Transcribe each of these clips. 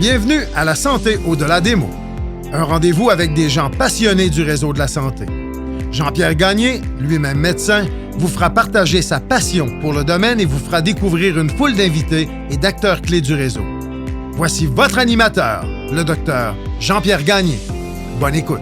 Bienvenue à La Santé au-delà des mots. Un rendez-vous avec des gens passionnés du réseau de la santé. Jean-Pierre Gagné, lui-même médecin, vous fera partager sa passion pour le domaine et vous fera découvrir une foule d'invités et d'acteurs clés du réseau. Voici votre animateur, le docteur Jean-Pierre Gagné. Bonne écoute.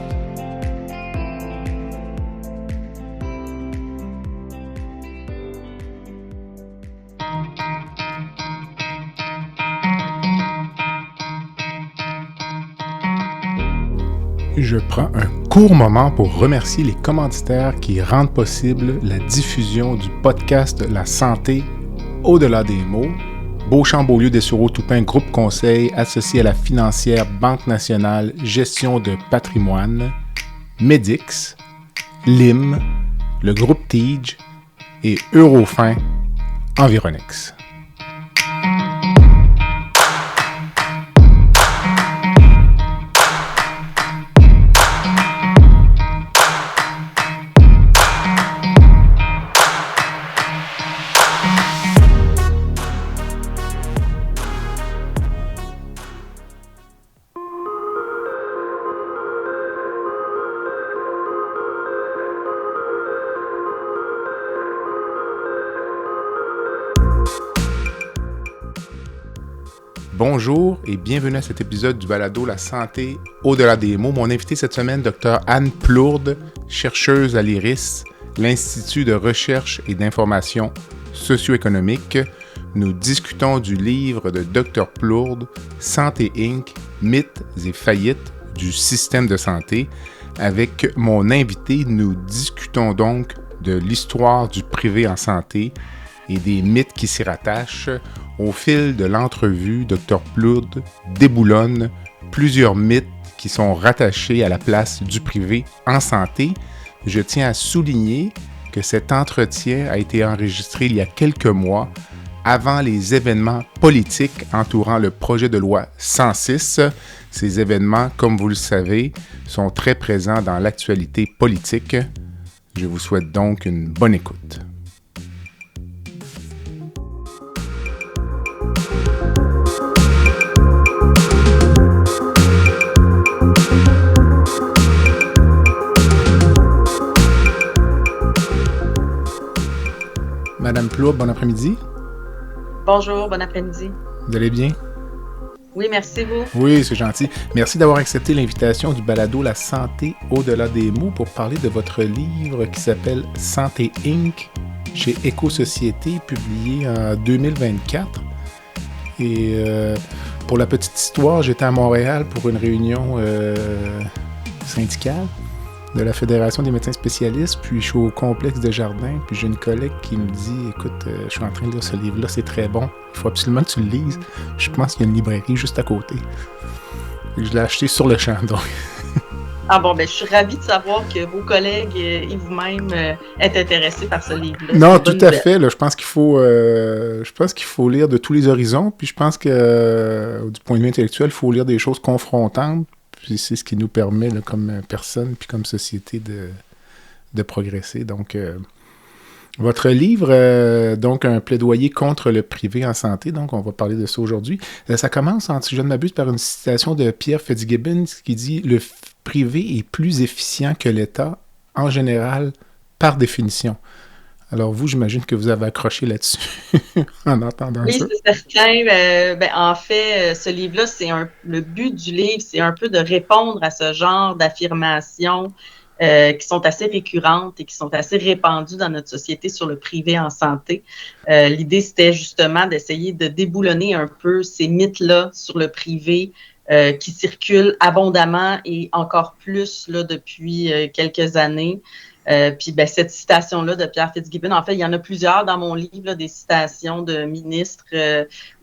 Je prends un court moment pour remercier les commanditaires qui rendent possible la diffusion du podcast La Santé au-delà des mots. Beauchamp-Beaulieu Dessureau-Toupin Groupe Conseil associé à la financière Banque Nationale Gestion de Patrimoine, Medix, LIM, le groupe Tige et Eurofin Environnex. Bonjour et bienvenue à cet épisode du balado La Santé au-delà des mots. Mon invité cette semaine, Dr Anne Plourde, chercheuse à l'IRIS, l'Institut de recherche et d'information socio-économique. Nous discutons du livre de Dr Plourde, Santé Inc., mythes et faillites du système de santé. Avec mon invité, nous discutons donc de l'histoire du privé en santé et des mythes qui s'y rattachent. Au fil de l'entrevue, Dr Plourde déboulonne plusieurs mythes qui sont rattachés à la place du privé en santé. Je tiens à souligner que cet entretien a été enregistré il y a quelques mois, avant les événements politiques entourant le projet de loi 106. Ces événements, comme vous le savez, sont très présents dans l'actualité politique. Je vous souhaite donc une bonne écoute. Madame Plourde, bon après-midi. Bonjour, bon après-midi. Vous allez bien? Oui, merci vous. Oui, c'est gentil. Merci d'avoir accepté l'invitation du balado La Santé au-delà des mots pour parler de votre livre qui s'appelle Santé Inc. chez Éco-Société, publié en 2024. Et pour la petite histoire, j'étais à Montréal pour une réunion syndicale de la Fédération des médecins spécialistes, puis je suis au complexe de Jardin, puis j'ai une collègue qui me dit « Écoute, je suis en train de lire ce livre-là, c'est très bon, il faut absolument que tu le lises. » Je pense qu'il y a une librairie juste à côté. Et je l'ai acheté sur le champ, donc. Ah bon, ben je suis ravie de savoir que vos collègues et vous-même êtes intéressés par ce livre-là. Non, tout à fait. Là, je pense qu'il faut lire de tous les horizons, puis je pense que du point de vue intellectuel, il faut lire des choses confrontantes. Puis c'est ce qui nous permet, là, comme personne, puis comme société, de progresser. Donc, votre livre, donc un plaidoyer contre le privé en santé, donc on va parler de ça aujourd'hui. Ça commence, si je ne m'abuse, par une citation de Pierre Fitzgibbon qui dit « Le privé est plus efficient que l'État, en général, par définition ». Alors vous, j'imagine que vous avez accroché là-dessus en entendant ça. Oui, c'est certain. En fait, ce livre-là, le but du livre, c'est un peu de répondre à ce genre d'affirmations qui sont assez récurrentes et qui sont assez répandues dans notre société sur le privé en santé. L'idée, c'était justement d'essayer de déboulonner un peu ces mythes-là sur le privé qui circulent abondamment et encore plus là, depuis quelques années. Puis cette citation-là de Pierre Fitzgibbon, en fait, il y en a plusieurs dans mon livre, là, des citations de ministres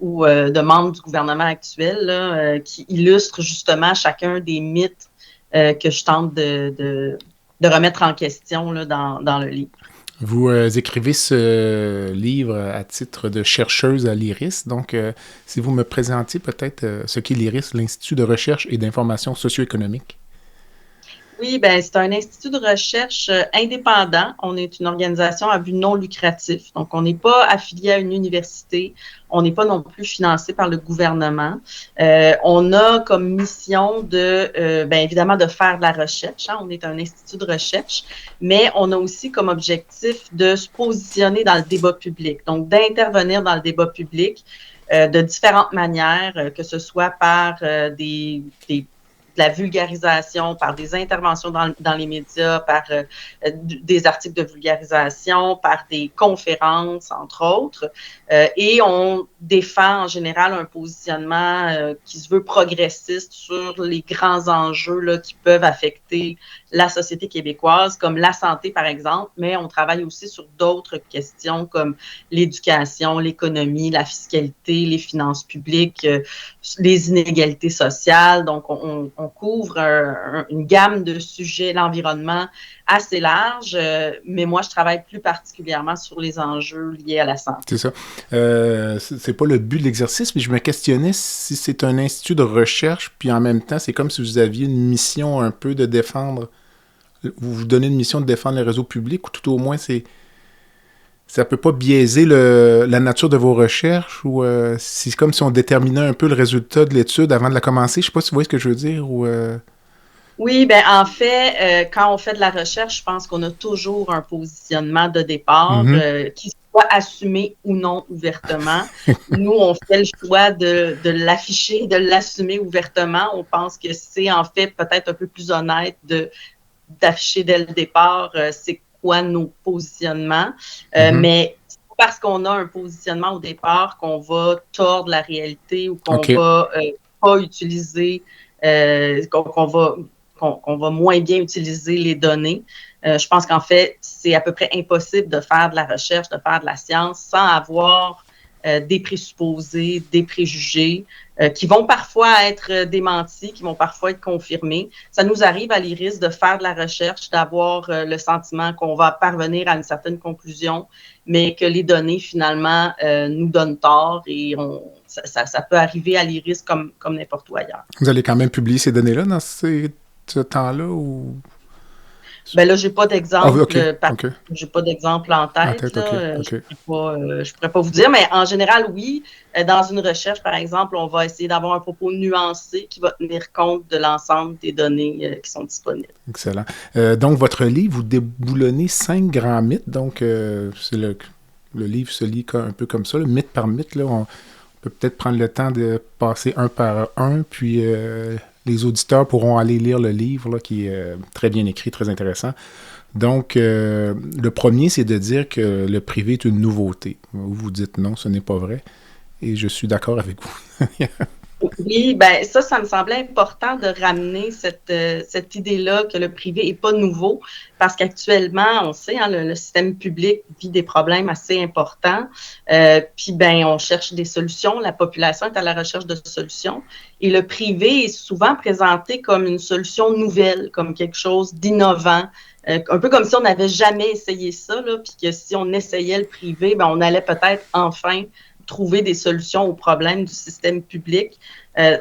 ou de membres du gouvernement actuel là, qui illustrent justement chacun des mythes que je tente de remettre en question là, dans le livre. Vous écrivez ce livre à titre de chercheuse à l'IRIS. Donc, si vous me présentiez peut-être ce qu'est l'IRIS, l'Institut de recherche et d'information socio-économique. Oui, ben c'est un institut de recherche indépendant. On est une organisation à but non lucratif. Donc, on n'est pas affilié à une université. On n'est pas non plus financé par le gouvernement. On a comme mission ben évidemment, de faire de la recherche. Hein. On est un institut de recherche, mais on a aussi comme objectif de se positionner dans le débat public. Donc, d'intervenir dans le débat public de différentes manières, que ce soit par de la vulgarisation, par des interventions dans les médias, par des articles de vulgarisation, par des conférences, entre autres. Et on défend en général un positionnement qui se veut progressiste sur les grands enjeux là, qui peuvent affecter la société québécoise, comme la santé, par exemple, mais on travaille aussi sur d'autres questions comme l'éducation, l'économie, la fiscalité, les finances publiques, les inégalités sociales. Donc, on couvre une gamme de sujets, l'environnement assez large, mais moi, je travaille plus particulièrement sur les enjeux liés à la santé. C'est ça. C'est pas le but de l'exercice, mais je me questionnais si c'est un institut de recherche, puis en même temps, c'est comme si vous aviez une mission un peu de défendre, vous vous donnez une mission de défendre les réseaux publics, ou tout au moins, ça peut pas biaiser la nature de vos recherches, ou c'est comme si on déterminait un peu le résultat de l'étude avant de la commencer. Je sais pas si vous voyez ce que je veux dire, ou... Oui, ben en fait, quand on fait de la recherche, je pense qu'on a toujours un positionnement de départ qui soit assumé ou non ouvertement. Nous, on fait le choix de l'afficher, de l'assumer ouvertement. On pense que c'est en fait peut-être un peu plus honnête d'afficher dès le départ c'est quoi nos positionnements. Mais c'est pas parce qu'on a un positionnement au départ qu'on va tordre la réalité ou qu'on va pas utiliser, qu'on va moins bien utiliser les données. Je pense qu'en fait, c'est à peu près impossible de faire de la recherche, de faire de la science sans avoir des présupposés, des préjugés qui vont parfois être démentis, qui vont parfois être confirmés. Ça nous arrive à l'IRIS de faire de la recherche, d'avoir le sentiment qu'on va parvenir à une certaine conclusion, mais que les données, finalement, nous donnent tort et ça peut arriver à l'IRIS comme n'importe où ailleurs. Vous allez quand même publier ces données-là dans ce temps-là, ou... Ben là, j'ai pas d'exemple, j'ai pas d'exemple en tête. Là, je pourrais pas vous dire, mais en général, oui. Dans une recherche, par exemple, on va essayer d'avoir un propos nuancé qui va tenir compte de l'ensemble des données qui sont disponibles. Excellent. Donc, votre livre, vous déboulonnez 5 grands mythes. Donc, c'est le livre se lit un peu comme ça, mythe par mythe. Là, on peut peut-être prendre le temps de passer un par un, puis... les auditeurs pourront aller lire le livre là, qui est très bien écrit, très intéressant. Donc, le premier, c'est de dire que le privé est une nouveauté. Vous dites non, ce n'est pas vrai. Et je suis d'accord avec vous. Oui, ben ça me semblait important de ramener cette idée-là que le privé n'est pas nouveau, parce qu'actuellement, on sait, hein, le système public vit des problèmes assez importants. Puis, ben, on cherche des solutions. La population est à la recherche de solutions. Et le privé est souvent présenté comme une solution nouvelle, comme quelque chose d'innovant. Un peu comme si on n'avait jamais essayé ça, là, puis que si on essayait le privé, ben, on allait peut-être enfin trouver des solutions aux problèmes du système public.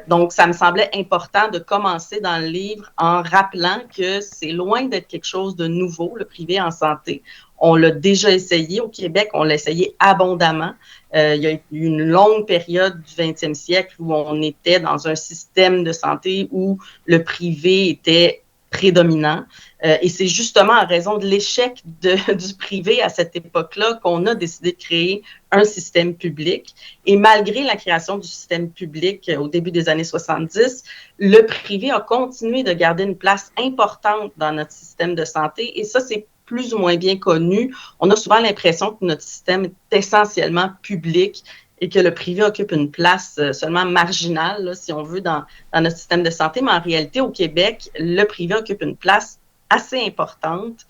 Donc, ça me semblait important de commencer dans le livre en rappelant que c'est loin d'être quelque chose de nouveau, le privé en santé. On l'a déjà essayé au Québec, on l'a essayé abondamment. Il y a eu une longue période du 20e siècle où on était dans un système de santé où le privé était prédominant. Et c'est justement en raison de l'échec du privé à cette époque-là qu'on a décidé de créer un système public. Et malgré la création du système public au début des années 70, le privé a continué de garder une place importante dans notre système de santé. Et ça, c'est plus ou moins bien connu. On a souvent l'impression que notre système est essentiellement public et que le privé occupe une place seulement marginale, là, si on veut, dans notre système de santé. Mais en réalité, au Québec, le privé occupe une place assez importante.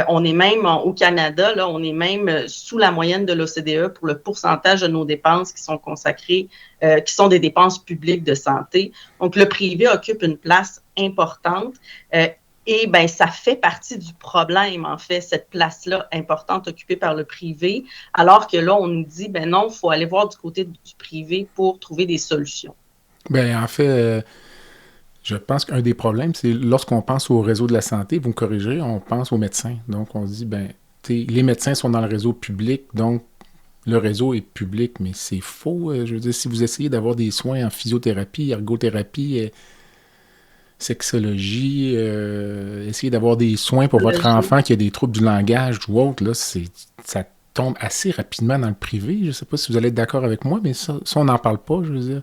On est même, au Canada, là, on est même sous la moyenne de l'OCDE pour le pourcentage de nos dépenses qui sont consacrées, qui sont des dépenses publiques de santé. Donc, le privé occupe une place importante. Et bien, ça fait partie du problème, en fait, cette place-là importante occupée par le privé, alors que là, on nous dit, ben non, il faut aller voir du côté du privé pour trouver des solutions. Ben en fait, Je pense qu'un des problèmes, c'est lorsqu'on pense au réseau de la santé, vous me corrigerez, on pense aux médecins. Donc, on se dit, les médecins sont dans le réseau public, donc le réseau est public, mais c'est faux. Je veux dire, si vous essayez d'avoir des soins en physiothérapie, ergothérapie, sexologie, essayez d'avoir des soins pour votre enfant qui a des troubles du langage ou autre, là, ça tombe assez rapidement dans le privé. Je ne sais pas si vous allez être d'accord avec moi, mais ça on n'en parle pas, je veux dire.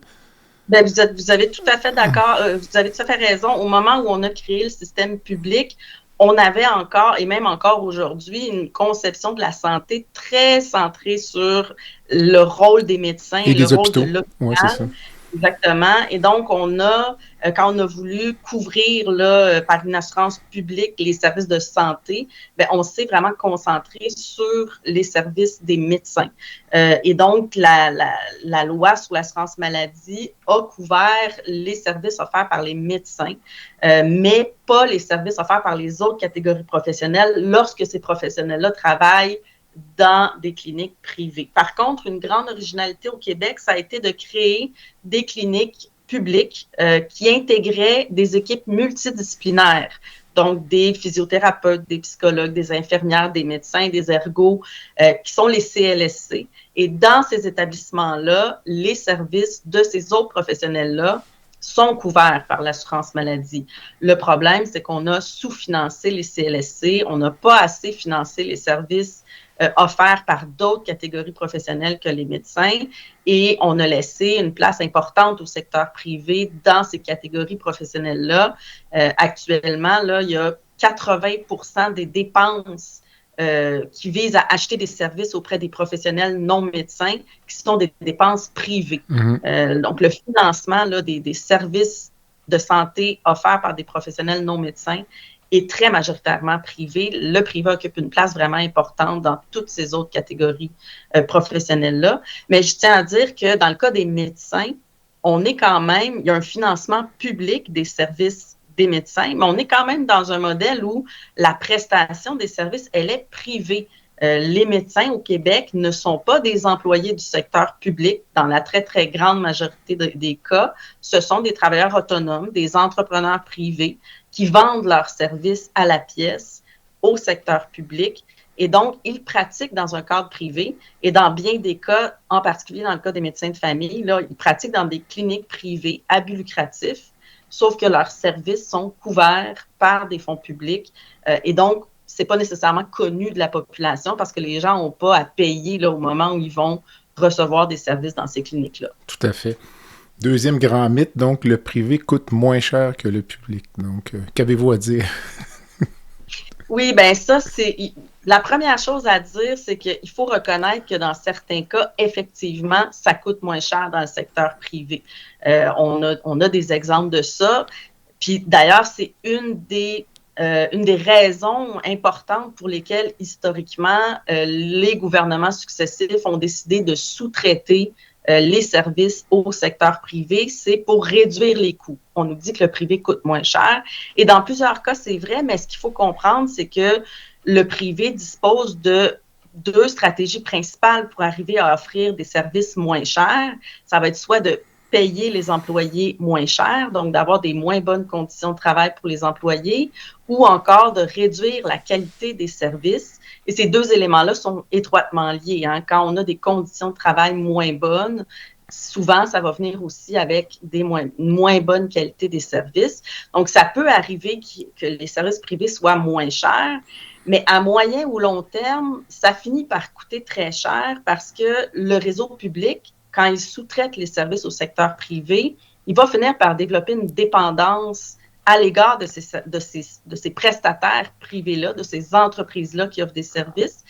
Ben, vous avez tout à fait d'accord, vous avez tout à fait raison. Au moment où on a créé le système public, on avait encore, et même encore aujourd'hui, une conception de la santé très centrée sur le rôle des médecins et le des rôle hôpitaux. de l'hôpital. Ouais, c'est ça. Exactement. Et donc, quand on a voulu couvrir là, par une assurance publique les services de santé, on s'est vraiment concentré sur les services des médecins. Et donc, la loi sur l'assurance maladie a couvert les services offerts par les médecins, mais pas les services offerts par les autres catégories professionnelles lorsque ces professionnels-là travaillent dans des cliniques privées. Par contre, une grande originalité au Québec, ça a été de créer des cliniques publiques qui intégraient des équipes multidisciplinaires, donc des physiothérapeutes, des psychologues, des infirmières, des médecins, des ergos, qui sont les CLSC. Et dans ces établissements-là, les services de ces autres professionnels-là sont couverts par l'assurance maladie. Le problème, c'est qu'on a sous-financé les CLSC, on n'a pas assez financé les services offerts par d'autres catégories professionnelles que les médecins et on a laissé une place importante au secteur privé dans ces catégories professionnelles-là. Actuellement, là, il y a 80% des dépenses qui visent à acheter des services auprès des professionnels non médecins qui sont des dépenses privées. Donc, le financement là, des services de santé offerts par des professionnels non médecins est très majoritairement privé. Le privé occupe une place vraiment importante dans toutes ces autres catégories professionnelles-là. Mais je tiens à dire que dans le cas des médecins, il y a un financement public des services des médecins, mais on est quand même dans un modèle où la prestation des services, elle est privée. Les médecins au Québec ne sont pas des employés du secteur public dans la très, très grande majorité des cas. Ce sont des travailleurs autonomes, des entrepreneurs privés qui vendent leurs services à la pièce au secteur public. Et donc, ils pratiquent dans un cadre privé et dans bien des cas, en particulier dans le cas des médecins de famille, là, ils pratiquent dans des cliniques privées à but lucratif, sauf que leurs services sont couverts par des fonds publics. Et donc, c'est pas nécessairement connu de la population parce que les gens n'ont pas à payer là, au moment où ils vont recevoir des services dans ces cliniques-là. Tout à fait. Deuxième grand mythe, donc, le privé coûte moins cher que le public. Donc, qu'avez-vous à dire? Oui, bien ça, c'est... La première chose à dire, c'est qu'il faut reconnaître que dans certains cas, effectivement, ça coûte moins cher dans le secteur privé. On a des exemples de ça. Puis d'ailleurs, c'est une des raisons importantes pour lesquelles, historiquement, les gouvernements successifs ont décidé de sous-traiter les services au secteur privé, c'est pour réduire les coûts. On nous dit que le privé coûte moins cher. Et dans plusieurs cas, c'est vrai, mais ce qu'il faut comprendre, c'est que le privé dispose de deux stratégies principales pour arriver à offrir des services moins chers. Ça va être soit de payer les employés moins cher, donc d'avoir des moins bonnes conditions de travail pour les employés, ou encore de réduire la qualité des services. Et ces deux éléments-là sont étroitement liés. Hein. Quand on a des conditions de travail moins bonnes, souvent, ça va venir aussi avec une moins bonne qualité des services. Donc, ça peut arriver que les services privés soient moins chers, mais à moyen ou long terme, ça finit par coûter très cher parce que le réseau public, quand il sous-traite les services au secteur privé, il va finir par développer une dépendance à l'égard de ces prestataires privés-là, de ces entreprises-là qui offrent des services.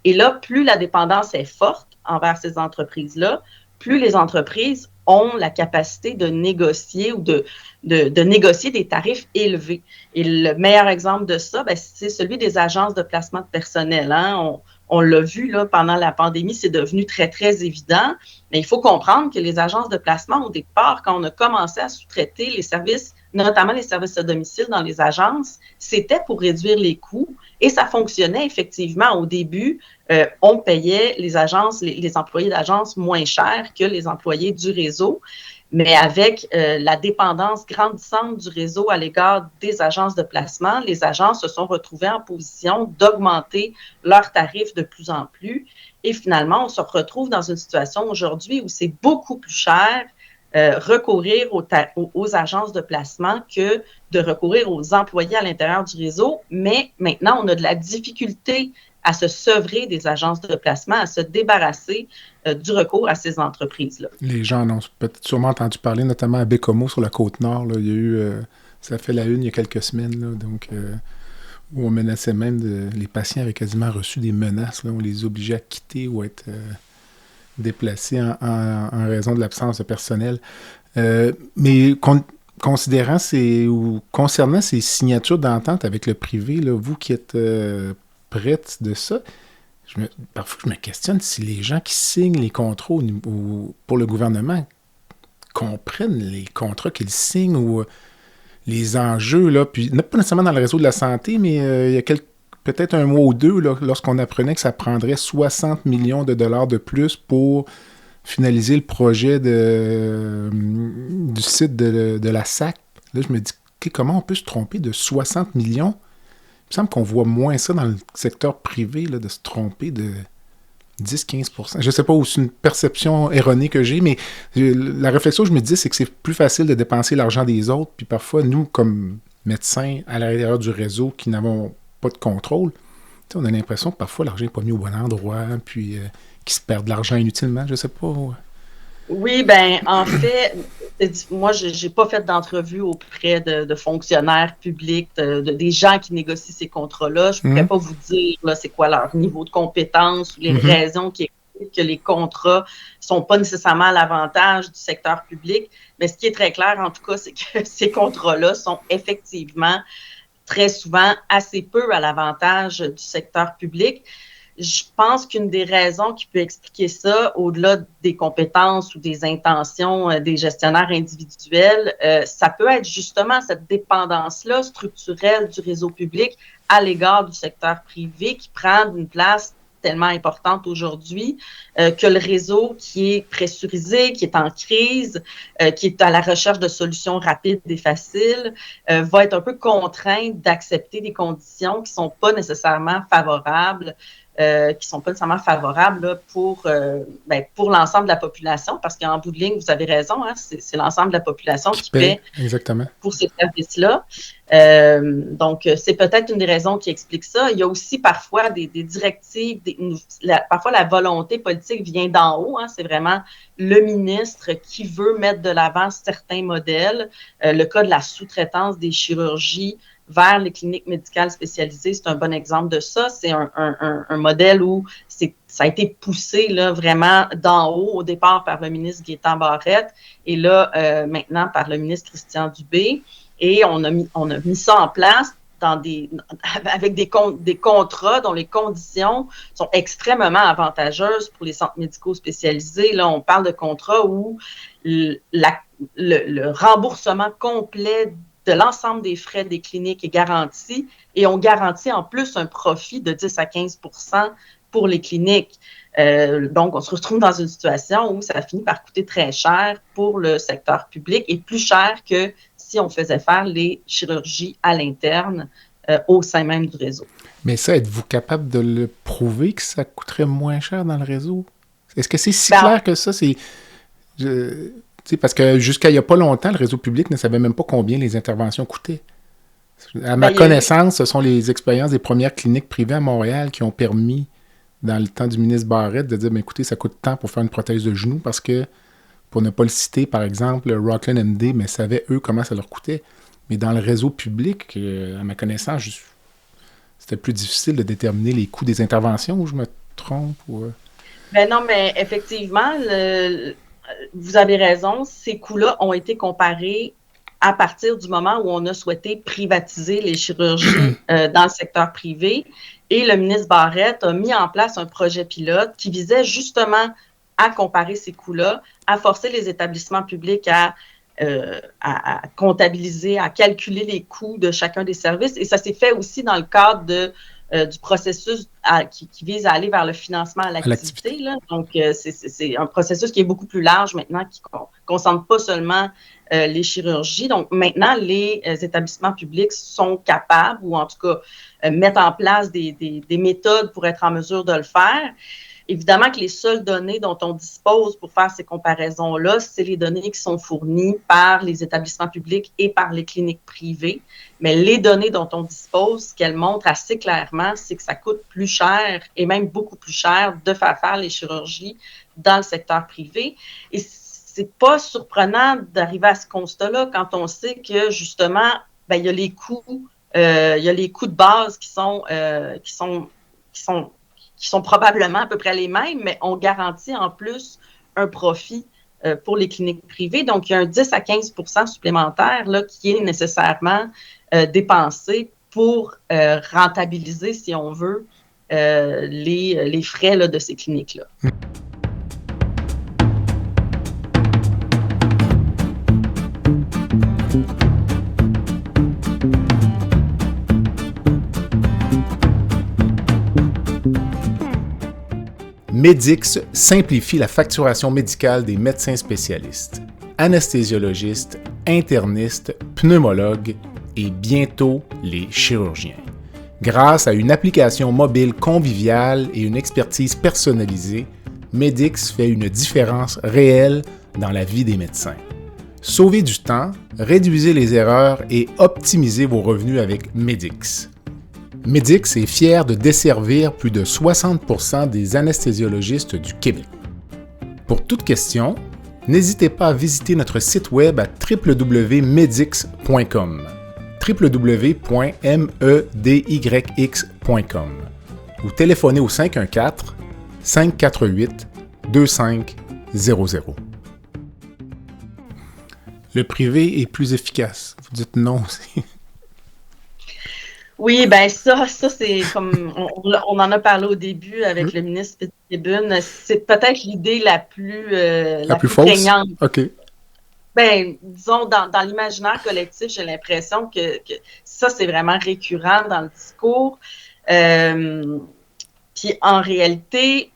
Et là, plus la dépendance est forte envers ces entreprises-là, plus les entreprises ont la capacité de négocier ou de négocier des tarifs élevés. Et le meilleur exemple de ça, c'est celui des agences de placement de personnel. Hein. On l'a vu là, pendant la pandémie, c'est devenu très, très évident. Mais il faut comprendre que les agences de placement, au départ, quand on a commencé à sous-traiter les services, notamment les services à domicile dans les agences, c'était pour réduire les coûts et ça fonctionnait effectivement. Au début, on payait les agences, les employés d'agence moins cher que les employés du réseau. Mais avec la dépendance grandissante du réseau à l'égard des agences de placement, les agences se sont retrouvées en position d'augmenter leurs tarifs de plus en plus. Et finalement, on se retrouve dans une situation aujourd'hui où c'est beaucoup plus cher recourir aux agences de placement que de recourir aux employés à l'intérieur du réseau. Mais maintenant, on a de la difficulté à se sevrer des agences de placement, à se débarrasser du recours à ces entreprises-là. Les gens en ont peut-être sûrement entendu parler, notamment à Bécomo, sur la Côte-Nord. Là, il y a eu, ça fait la une il y a quelques semaines, là, donc, où on menaçait même, les patients avaient quasiment reçu des menaces. Là, on les obligeait à quitter ou à être déplacés en raison de l'absence de personnel. Mais considérant concernant ces signatures d'entente avec le privé, là, vous qui êtes prête de ça, parfois je me questionne si les gens qui signent les contrats pour le gouvernement comprennent les contrats qu'ils signent ou les enjeux, là, puis pas nécessairement dans le réseau de la santé, mais il y a peut-être un mois ou deux, là, lorsqu'on apprenait que ça prendrait 60 millions de dollars de plus pour finaliser le projet du site de la SAC. Là, je me dis, comment on peut se tromper de 60 millions? Il me semble qu'on voit moins ça dans le secteur privé, là, de se tromper de 10-15%. Je ne sais pas où c'est une perception erronée que j'ai, mais la réflexion que je me dis, c'est que c'est plus facile de dépenser l'argent des autres. Puis parfois, nous, comme médecins à l'intérieur du réseau qui n'avons pas de contrôle, on a l'impression que parfois l'argent n'est pas mis au bon endroit, puis qu'ils se perdent de l'argent inutilement. Je ne sais pas. Oui, ben en fait, moi, je n'ai pas fait d'entrevue auprès de fonctionnaires publics, des gens qui négocient ces contrats-là. Je ne pourrais pas vous dire là, c'est quoi leur niveau de compétence ou les raisons qui expliquent que les contrats ne sont pas nécessairement à l'avantage du secteur public. Mais ce qui est très clair, en tout cas, c'est que ces contrats-là sont effectivement très souvent assez peu à l'avantage du secteur public. Je pense qu'une des raisons qui peut expliquer ça, au-delà des compétences ou des intentions des gestionnaires individuels, ça peut être justement cette dépendance-là structurelle du réseau public à l'égard du secteur privé qui prend une place tellement importante aujourd'hui que le réseau qui est pressurisé, qui est en crise, qui est à la recherche de solutions rapides et faciles, va être un peu contraint d'accepter des conditions qui ne sont pas nécessairement favorables là, pour l'ensemble de la population, parce qu'en bout de ligne, vous avez raison, hein, c'est l'ensemble de la population qui paie pour ces services-là. Donc, c'est peut-être une des raisons qui explique ça. Il y a aussi parfois des directives, parfois la volonté politique vient d'en haut. Hein, c'est vraiment le ministre qui veut mettre de l'avant certains modèles. Le cas de la sous-traitance des chirurgies vers les cliniques médicales spécialisées, c'est un bon exemple de ça. C'est un modèle où ça a été poussé là, vraiment d'en haut, au départ par le ministre Gaétan Barrette et là, maintenant par le ministre Christian Dubé. Et on a mis ça en place avec des contrats dont les conditions sont extrêmement avantageuses pour les centres médicaux spécialisés. Là, on parle de contrats où le remboursement complet de l'ensemble des frais des cliniques est garanti et on garantit en plus un profit de 10 à 15% pour les cliniques. Donc, on se retrouve dans une situation où ça finit par coûter très cher pour le secteur public et plus cher que si on faisait faire les chirurgies à l'interne au sein même du réseau. Mais ça, êtes-vous capable de le prouver que ça coûterait moins cher dans le réseau? Est-ce que c'est si clair que ça? Parce que jusqu'à il n'y a pas longtemps, le réseau public ne savait même pas combien les interventions coûtaient. À ma connaissance, ce sont les expériences des premières cliniques privées à Montréal qui ont permis, dans le temps du ministre Barrette, de dire, écoutez, ça coûte tant pour faire une prothèse de genou parce que, pour ne pas le citer, par exemple, Rockland MD, mais savaient, eux, comment ça leur coûtait. Mais dans le réseau public, à ma connaissance, c'était plus difficile de déterminer les coûts des interventions, ou je me trompe? Ben non, mais effectivement, vous avez raison, ces coûts-là ont été comparés à partir du moment où on a souhaité privatiser les chirurgies dans le secteur privé. Et le ministre Barrette a mis en place un projet pilote qui visait justement à comparer ces coûts-là, à forcer les établissements publics à comptabiliser, à calculer les coûts de chacun des services. Et ça s'est fait aussi dans le cadre du processus qui vise à aller vers le financement à l'activité. Là. Donc, c'est un processus qui est beaucoup plus large maintenant, qui ne concentre pas seulement les chirurgies. Donc, maintenant, les établissements publics sont capables, ou en tout cas, mettent en place des méthodes pour être en mesure de le faire. Évidemment que les seules données dont on dispose pour faire ces comparaisons-là, c'est les données qui sont fournies par les établissements publics et par les cliniques privées. Mais les données dont on dispose, ce qu'elles montrent assez clairement, c'est que ça coûte plus cher, et même beaucoup plus cher, de faire les chirurgies dans le secteur privé. Et c'est pas surprenant d'arriver à ce constat-là quand on sait que, justement, il y a les coûts, de base qui sont probablement à peu près les mêmes, mais on garantit en plus un profit pour les cliniques privées. Donc, il y a un 10 à 15 % supplémentaire là, qui est nécessairement dépensé pour rentabiliser, si on veut, les frais là, de ces cliniques-là. Medix simplifie la facturation médicale des médecins spécialistes, anesthésiologistes, internistes, pneumologues et bientôt les chirurgiens. Grâce à une application mobile conviviale et une expertise personnalisée, Medix fait une différence réelle dans la vie des médecins. Sauvez du temps, réduisez les erreurs et optimisez vos revenus avec Medix. Medix est fier de desservir plus de 60% des anesthésiologistes du Québec. Pour toute question, n'hésitez pas à visiter notre site web à www.medix.com www.medyx.com ou téléphonez au 514-548-2500. Le privé est plus efficace. Vous dites non aussi. Oui, bien ça c'est comme on en a parlé au début avec le ministre Fitzgibbon. C'est peut-être l'idée la plus prégnante. OK. Ben, disons, dans l'imaginaire collectif, j'ai l'impression que ça, c'est vraiment récurrent dans le discours. Puis en réalité,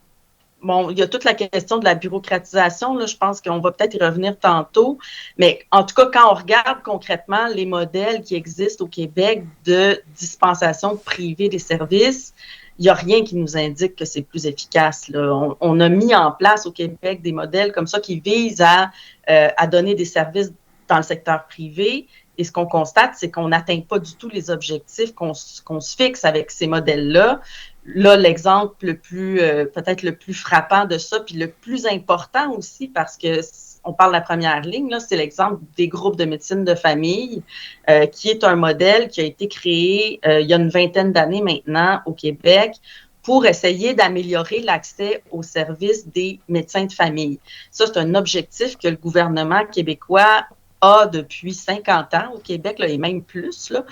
bon, il y a toute la question de la bureaucratisation, là, je pense qu'on va peut-être y revenir tantôt, mais en tout cas, quand on regarde concrètement les modèles qui existent au Québec de dispensation privée des services, il n'y a rien qui nous indique que c'est plus efficace. Là. On a mis en place au Québec des modèles comme ça qui visent à donner des services dans le secteur privé. Et ce qu'on constate, c'est qu'on n'atteint pas du tout les objectifs qu'on se fixe avec ces modèles-là. Là, l'exemple peut-être le plus frappant de ça, puis le plus important aussi, parce que on parle de la première ligne, là, c'est l'exemple des groupes de médecine de famille, qui est un modèle qui a été créé il y a une vingtaine d'années maintenant au Québec pour essayer d'améliorer l'accès aux services des médecins de famille. Ça, c'est un objectif que le gouvernement québécois a depuis 50 ans au Québec, là, et même plus, là,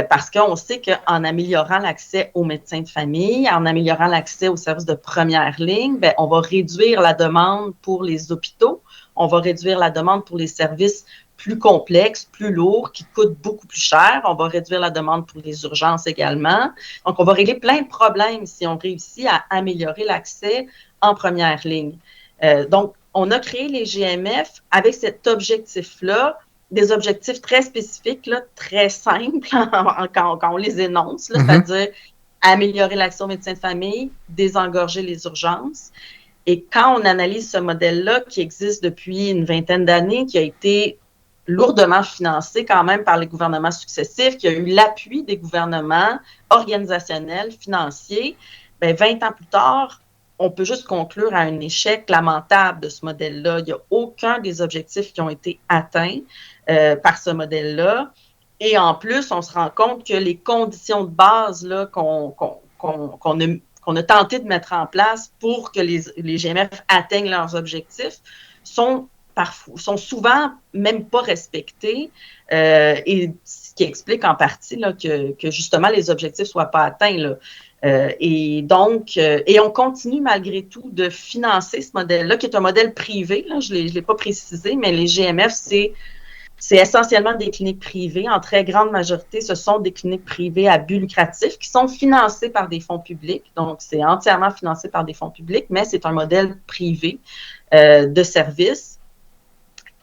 parce qu'on sait qu'en améliorant l'accès aux médecins de famille, en améliorant l'accès aux services de première ligne, bien, on va réduire la demande pour les hôpitaux, on va réduire la demande pour les services plus complexes, plus lourds, qui coûtent beaucoup plus cher. On va réduire la demande pour les urgences également. Donc, on va régler plein de problèmes si on réussit à améliorer l'accès en première ligne. Donc, on a créé les GMF avec cet objectif-là, des objectifs très spécifiques, là, très simples quand on les énonce, là, c'est-à-dire améliorer l'accès aux médecins de famille, désengorger les urgences. Et quand on analyse ce modèle-là qui existe depuis une vingtaine d'années, qui a été lourdement financé quand même par les gouvernements successifs, qui a eu l'appui des gouvernements organisationnels, financiers, bien, 20 ans plus tard, on peut juste conclure à un échec lamentable de ce modèle-là. Il n'y a aucun des objectifs qui ont été atteints par ce modèle-là. Et en plus, on se rend compte que les conditions de base là, qu'on a tenté de mettre en place pour que les GMF atteignent leurs objectifs sont souvent même pas respectées, et ce qui explique en partie là, que justement les objectifs ne soient pas atteints. Là. Et on continue malgré tout de financer ce modèle-là, qui est un modèle privé, là, je l'ai pas précisé, mais les GMF, c'est C'est essentiellement des cliniques privées. En très grande majorité, ce sont des cliniques privées à but lucratif qui sont financées par des fonds publics. Donc, c'est entièrement financé par des fonds publics, mais c'est un modèle privé de service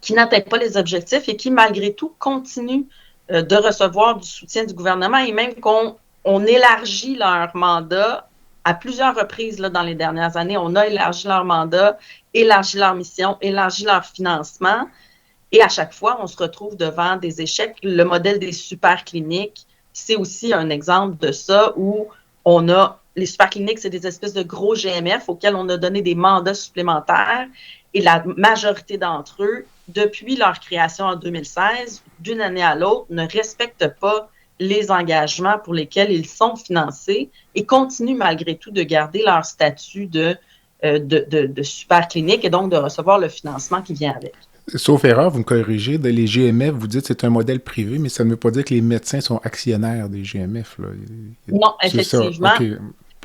qui n'atteint pas les objectifs et qui, malgré tout, continue de recevoir du soutien du gouvernement et même qu'on élargit leur mandat à plusieurs reprises là, dans les dernières années. On a élargi leur mandat, élargi leur mission, élargi leur financement. Et à chaque fois, on se retrouve devant des échecs. Le modèle des super cliniques, c'est aussi un exemple de ça où on a les super cliniques, c'est des espèces de gros GMF auxquels on a donné des mandats supplémentaires et la majorité d'entre eux, depuis leur création en 2016, d'une année à l'autre, ne respectent pas les engagements pour lesquels ils sont financés et continuent malgré tout de garder leur statut de super clinique et donc de recevoir le financement qui vient avec. Sauf erreur, vous me corrigez, les GMF, vous dites que c'est un modèle privé, mais ça ne veut pas dire que les médecins sont actionnaires des GMF. Là. Non, effectivement. Okay.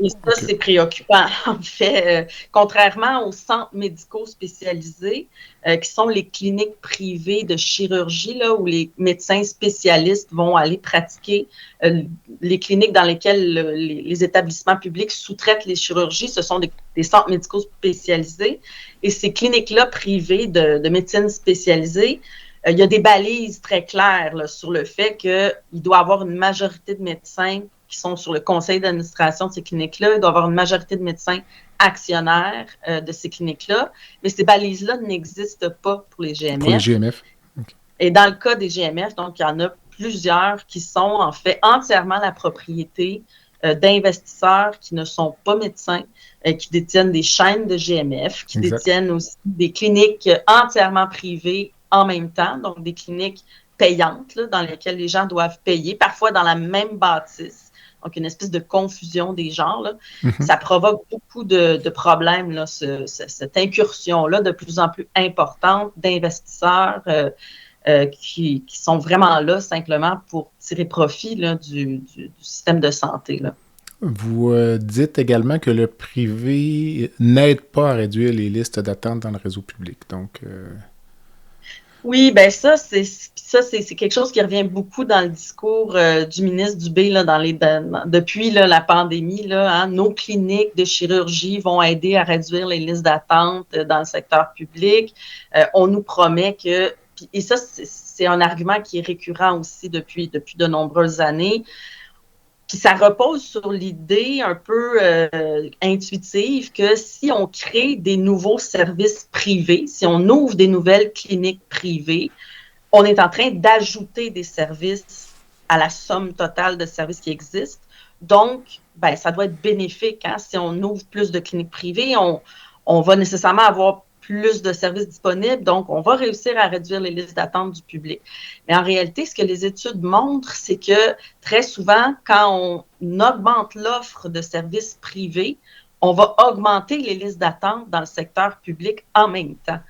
Et ça, c'est préoccupant. En fait, contrairement aux centres médicaux spécialisés, qui sont les cliniques privées de chirurgie, là, où les médecins spécialistes vont aller pratiquer, les cliniques dans lesquelles les établissements publics sous-traitent les chirurgies, ce sont des centres médicaux spécialisés. Et ces cliniques-là privées de médecine spécialisée, il y a des balises très claires là, sur le fait qu'il doit y avoir une majorité de médecins qui sont sur le conseil d'administration de ces cliniques-là. Il doit y avoir une majorité de médecins actionnaires de ces cliniques-là. Mais ces balises-là n'existent pas pour les GMF. Pour les GMF. Okay. Et dans le cas des GMF, donc, il y en a plusieurs qui sont en fait entièrement la propriété d'investisseurs qui ne sont pas médecins, qui détiennent des chaînes de GMF, qui détiennent aussi des cliniques entièrement privées en même temps, donc des cliniques payantes là, dans lesquelles les gens doivent payer, parfois dans la même bâtisse. Donc, une espèce de confusion des genres. Là. Mm-hmm. Ça provoque beaucoup de problèmes, là, cette incursion-là de plus en plus importante d'investisseurs qui sont vraiment là simplement pour tirer profit là, du système de santé. Là. Vous dites également que le privé n'aide pas à réduire les listes d'attente dans le réseau public. Donc, Oui, bien ça, c'est quelque chose qui revient beaucoup dans le discours du ministre Dubé là, depuis là, la pandémie. Là, hein, nos cliniques de chirurgie vont aider à réduire les listes d'attente dans le secteur public. On nous promet que, et ça, c'est un argument qui est récurrent aussi depuis de nombreuses années. Puis ça repose sur l'idée un peu intuitive que si on crée des nouveaux services privés, si on ouvre des nouvelles cliniques privées, on est en train d'ajouter des services à la somme totale de services qui existent. Donc, ben, ça doit être bénéfique. Hein? Si on ouvre plus de cliniques privées, on va nécessairement avoir plus de services disponibles, donc on va réussir à réduire les listes d'attente du public. Mais en réalité, ce que les études montrent, c'est que très souvent, quand on augmente l'offre de services privés, on va augmenter les listes d'attente dans le secteur public en même temps.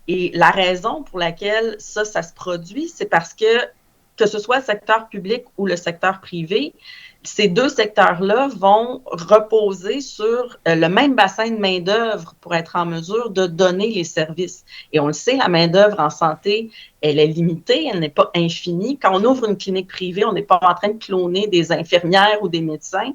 Et la raison pour laquelle ça se produit, c'est parce que ce soit le secteur public ou le secteur privé, ces deux secteurs-là vont reposer sur le même bassin de main-d'œuvre pour être en mesure de donner les services. Et on le sait, la main-d'œuvre en santé, elle est limitée, elle n'est pas infinie. Quand on ouvre une clinique privée, on n'est pas en train de cloner des infirmières ou des médecins.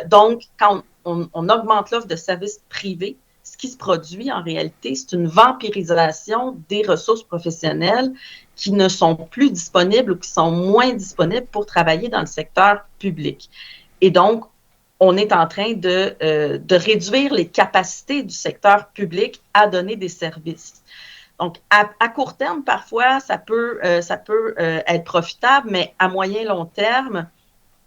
Donc, quand on augmente l'offre de services privés, ce qui se produit en réalité, c'est une vampirisation des ressources professionnelles qui ne sont plus disponibles ou qui sont moins disponibles pour travailler dans le secteur public. Et donc, on est en train de réduire les capacités du secteur public à donner des services. Donc, à court terme, parfois, ça peut être profitable, mais à moyen et long terme,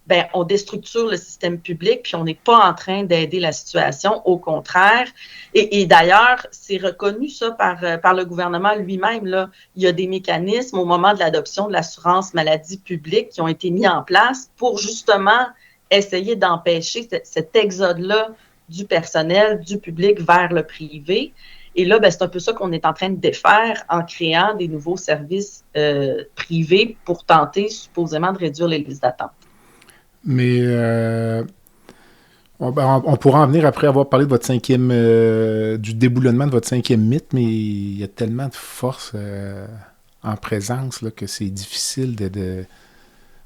ben, on déstructure le système public, puis on n'est pas en train d'aider la situation, au contraire. Et d'ailleurs, c'est reconnu ça par le gouvernement lui-même. Là. Il y a des mécanismes au moment de l'adoption de l'assurance maladie publique qui ont été mis en place pour justement essayer d'empêcher cet exode-là du personnel, du public vers le privé. Et là, ben, c'est un peu ça qu'on est en train de défaire en créant des nouveaux services privés pour tenter supposément de réduire les listes d'attente. Mais on pourra en venir après avoir parlé de votre du déboulonnement de votre 5e mythe, mais il y a tellement de force en présence, là, que c'est difficile de...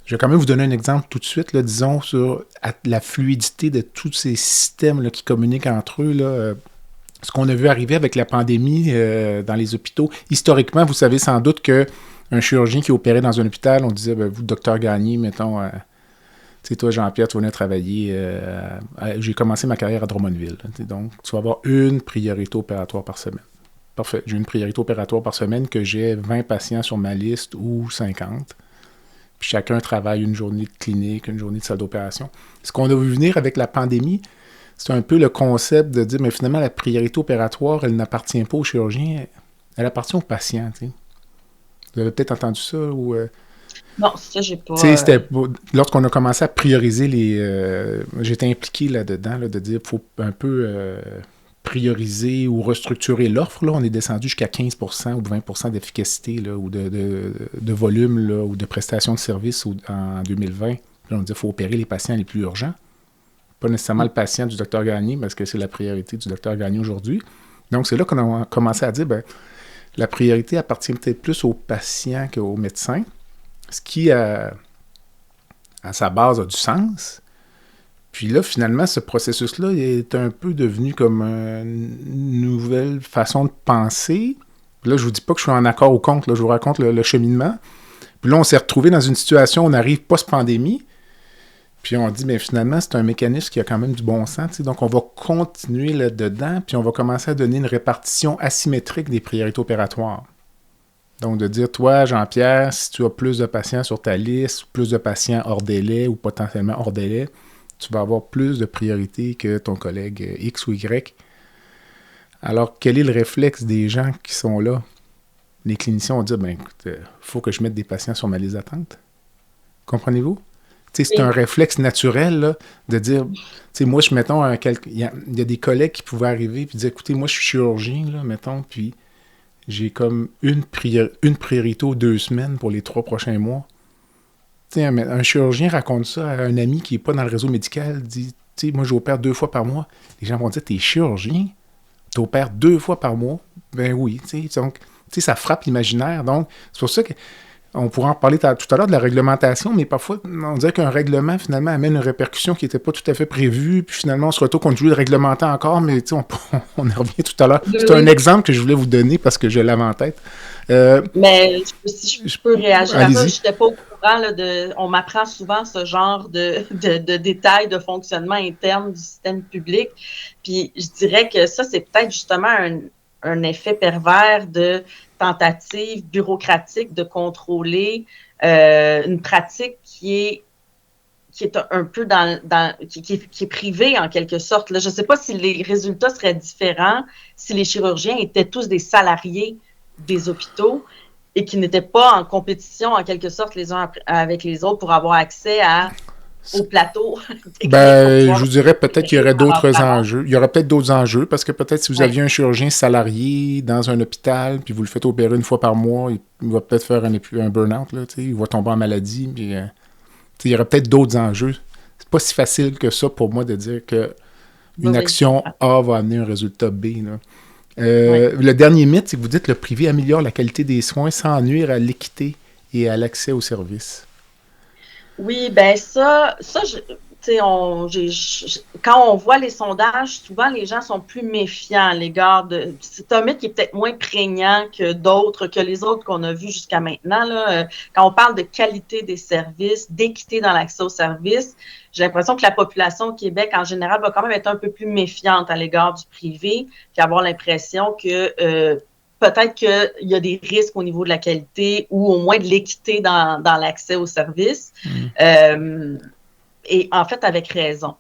Je vais quand même vous donner un exemple tout de suite, là, disons, sur la fluidité de tous ces systèmes là, qui communiquent entre eux. Là, ce qu'on a vu arriver avec la pandémie dans les hôpitaux. Historiquement, vous savez sans doute qu'un chirurgien qui opérait dans un hôpital, on disait, vous, docteur Gagné, mettons, tu sais, toi, Jean-Pierre, tu venais travailler. J'ai commencé ma carrière à Drummondville. Donc, tu vas avoir une priorité opératoire par semaine. Parfait. J'ai une priorité opératoire par semaine que j'ai 20 patients sur ma liste ou 50. Puis chacun travaille une journée de clinique, une journée de salle d'opération. Ce qu'on a vu venir avec la pandémie, c'est un peu le concept de dire, mais finalement, la priorité opératoire, elle n'appartient pas au chirurgien, elle appartient au patient. T'sais. Vous avez peut-être entendu ça ou... Non, ça, j'ai pas... Lorsqu'on a commencé à prioriser les... j'étais impliqué là-dedans, là, de dire qu'il faut un peu prioriser ou restructurer l'offre. Là. On est descendu jusqu'à 15% ou 20% d'efficacité là, ou de volume là, ou de prestation de services en 2020. Là, on dit qu'il faut opérer les patients les plus urgents. Pas nécessairement le patient du docteur Gagné, parce que c'est la priorité du docteur Gagné aujourd'hui. Donc, c'est là qu'on a commencé à dire, la priorité appartient peut-être plus aux patients qu'aux médecins, ce qui, à sa base, a du sens. Puis là, finalement, ce processus-là est un peu devenu comme une nouvelle façon de penser. Puis là, je vous dis pas que je suis en accord ou contre, là, je vous raconte le cheminement. Puis là, on s'est retrouvé dans une situation où on arrive post-pandémie, puis on dit, finalement, c'est un mécanisme qui a quand même du bon sens. T'sais. Donc, on va continuer là-dedans, puis on va commencer à donner une répartition asymétrique des priorités opératoires. Donc, de dire, toi, Jean-Pierre, si tu as plus de patients sur ta liste, plus de patients hors délai ou potentiellement hors délai, tu vas avoir plus de priorité que ton collègue X ou Y. Alors, quel est le réflexe des gens qui sont là? Les cliniciens vont dire, écoute, il faut que je mette des patients sur ma liste d'attente. Comprenez-vous? T'sais, c'est un réflexe naturel là, de dire, moi, mettons, il y a des collègues qui pouvaient arriver et dire, écoutez, moi, je suis chirurgien, là, mettons, puis j'ai comme une priorité aux 2 semaines pour les 3 prochains mois. Un chirurgien raconte ça à un ami qui n'est pas dans le réseau médical, dit, moi, j'opère 2 fois par mois. Les gens vont dire, t'es chirurgien? T'opères 2 fois par mois? Ben oui, donc, ça frappe l'imaginaire. Donc, c'est pour ça que on pourra en parler tout à l'heure de la réglementation, mais parfois, on dirait qu'un règlement, finalement, amène une répercussion qui n'était pas tout à fait prévue, puis finalement, on se retrouve qu'on joue le réglementer encore, mais on y revient tout à l'heure. C'est un exemple que je voulais vous donner parce que je l'avais en tête. Mais si je peux réagir à ça, je n'étais pas au courant. On m'apprend souvent ce genre de détails de fonctionnement interne du système public, puis je dirais que ça, c'est peut-être justement un effet pervers de tentative bureaucratique de contrôler une pratique qui est un peu qui est privée en quelque sorte. Là, je ne sais pas si les résultats seraient différents si les chirurgiens étaient tous des salariés des hôpitaux et qui n'étaient pas en compétition en quelque sorte les uns avec les autres pour avoir accès au plateau. Je vous dirais peut-être qu'il y aurait d'autres enjeux. Il y aurait peut-être d'autres enjeux parce que peut-être si vous aviez un chirurgien salarié dans un hôpital puis vous le faites opérer 1 fois par mois, il va peut-être faire un burn-out. Là, il va tomber en maladie. Puis, il y aurait peut-être d'autres enjeux. C'est pas si facile que ça pour moi de dire qu'une action A va amener un résultat B. Là. Le dernier mythe, c'est que vous dites que le privé améliore la qualité des soins sans nuire à l'équité et à l'accès aux services. Oui, quand on voit les sondages, souvent les gens sont plus méfiants à l'égard de... C'est un mythe qui est peut-être moins prégnant que d'autres, que les autres qu'on a vus jusqu'à maintenant. Là. Quand on parle de qualité des services, d'équité dans l'accès aux services, j'ai l'impression que la population au Québec, en général, va quand même être un peu plus méfiante à l'égard du privé, puis avoir l'impression que... peut-être qu'il y a des risques au niveau de la qualité ou au moins de l'équité dans l'accès aux services. Et en fait, avec raison.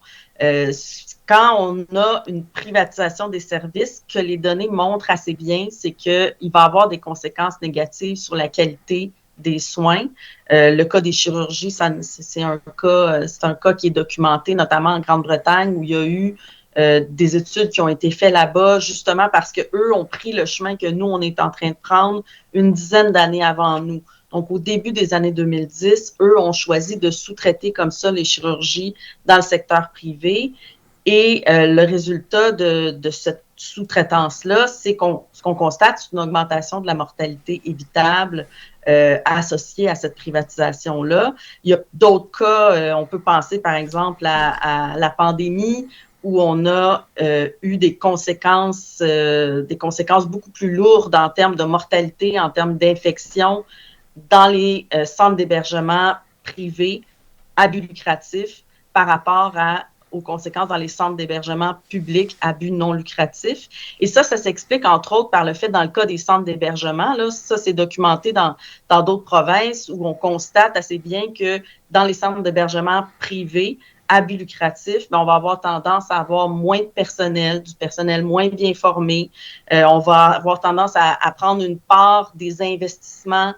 Quand on a une privatisation des services, que les données montrent assez bien, c'est qu'il va y avoir des conséquences négatives sur la qualité des soins. Le cas des chirurgies, c'est un cas qui est documenté, notamment en Grande-Bretagne, où il y a eu des études qui ont été faites là-bas, justement parce qu'eux ont pris le chemin que nous, on est en train de prendre une dizaine d'années avant nous. Donc, au début des années 2010, eux ont choisi de sous-traiter comme ça les chirurgies dans le secteur privé. Et le résultat de cette sous-traitance-là, ce qu'on constate, c'est une augmentation de la mortalité évitable associée à cette privatisation-là. Il y a d'autres cas, on peut penser par exemple à la pandémie, où on a eu des conséquences beaucoup plus lourdes en termes de mortalité, en termes d'infection dans les centres d'hébergement privés à but lucratif par rapport aux conséquences dans les centres d'hébergement publics à but non lucratif. Et ça s'explique entre autres par le fait, dans le cas des centres d'hébergement, là, ça c'est documenté dans d'autres provinces où on constate assez bien que dans les centres d'hébergement privés à but lucratif, on va avoir tendance à avoir moins de personnel, du personnel moins bien formé. On va avoir tendance à prendre une part des investissements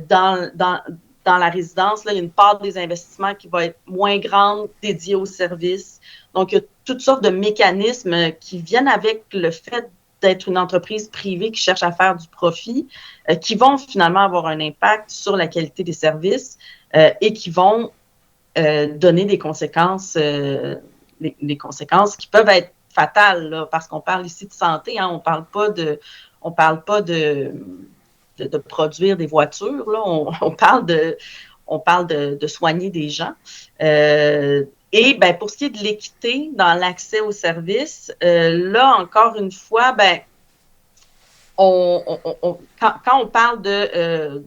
dans la résidence. Là, il y a une part des investissements qui va être moins grande dédiée aux services. Donc, il y a toutes sortes de mécanismes qui viennent avec le fait d'être une entreprise privée qui cherche à faire du profit, qui vont finalement avoir un impact sur la qualité des services et qui vont donner des conséquences, les conséquences qui peuvent être fatales, là, parce qu'on parle ici de santé, hein, on parle pas de produire des voitures, là, on parle de soigner des gens. Et ben, pour ce qui est de l'équité dans l'accès aux services, là, encore une fois, ben, quand on parle de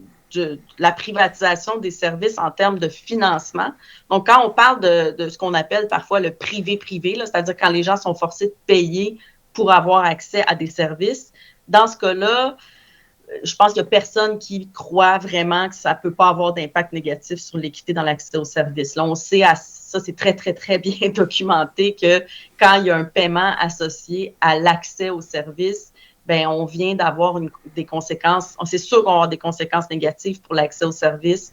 la privatisation des services en termes de financement. Donc, quand on parle de ce qu'on appelle parfois le privé-privé, c'est-à-dire quand les gens sont forcés de payer pour avoir accès à des services, dans ce cas-là, je pense qu'il n'y a personne qui croit vraiment que ça ne peut pas avoir d'impact négatif sur l'équité dans l'accès aux services. Là, on sait, ça c'est très, très, très bien documenté que quand il y a un paiement associé à l'accès aux services, ben, on vient d'avoir des conséquences, c'est sûr qu'on va avoir des conséquences négatives pour l'accès aux services,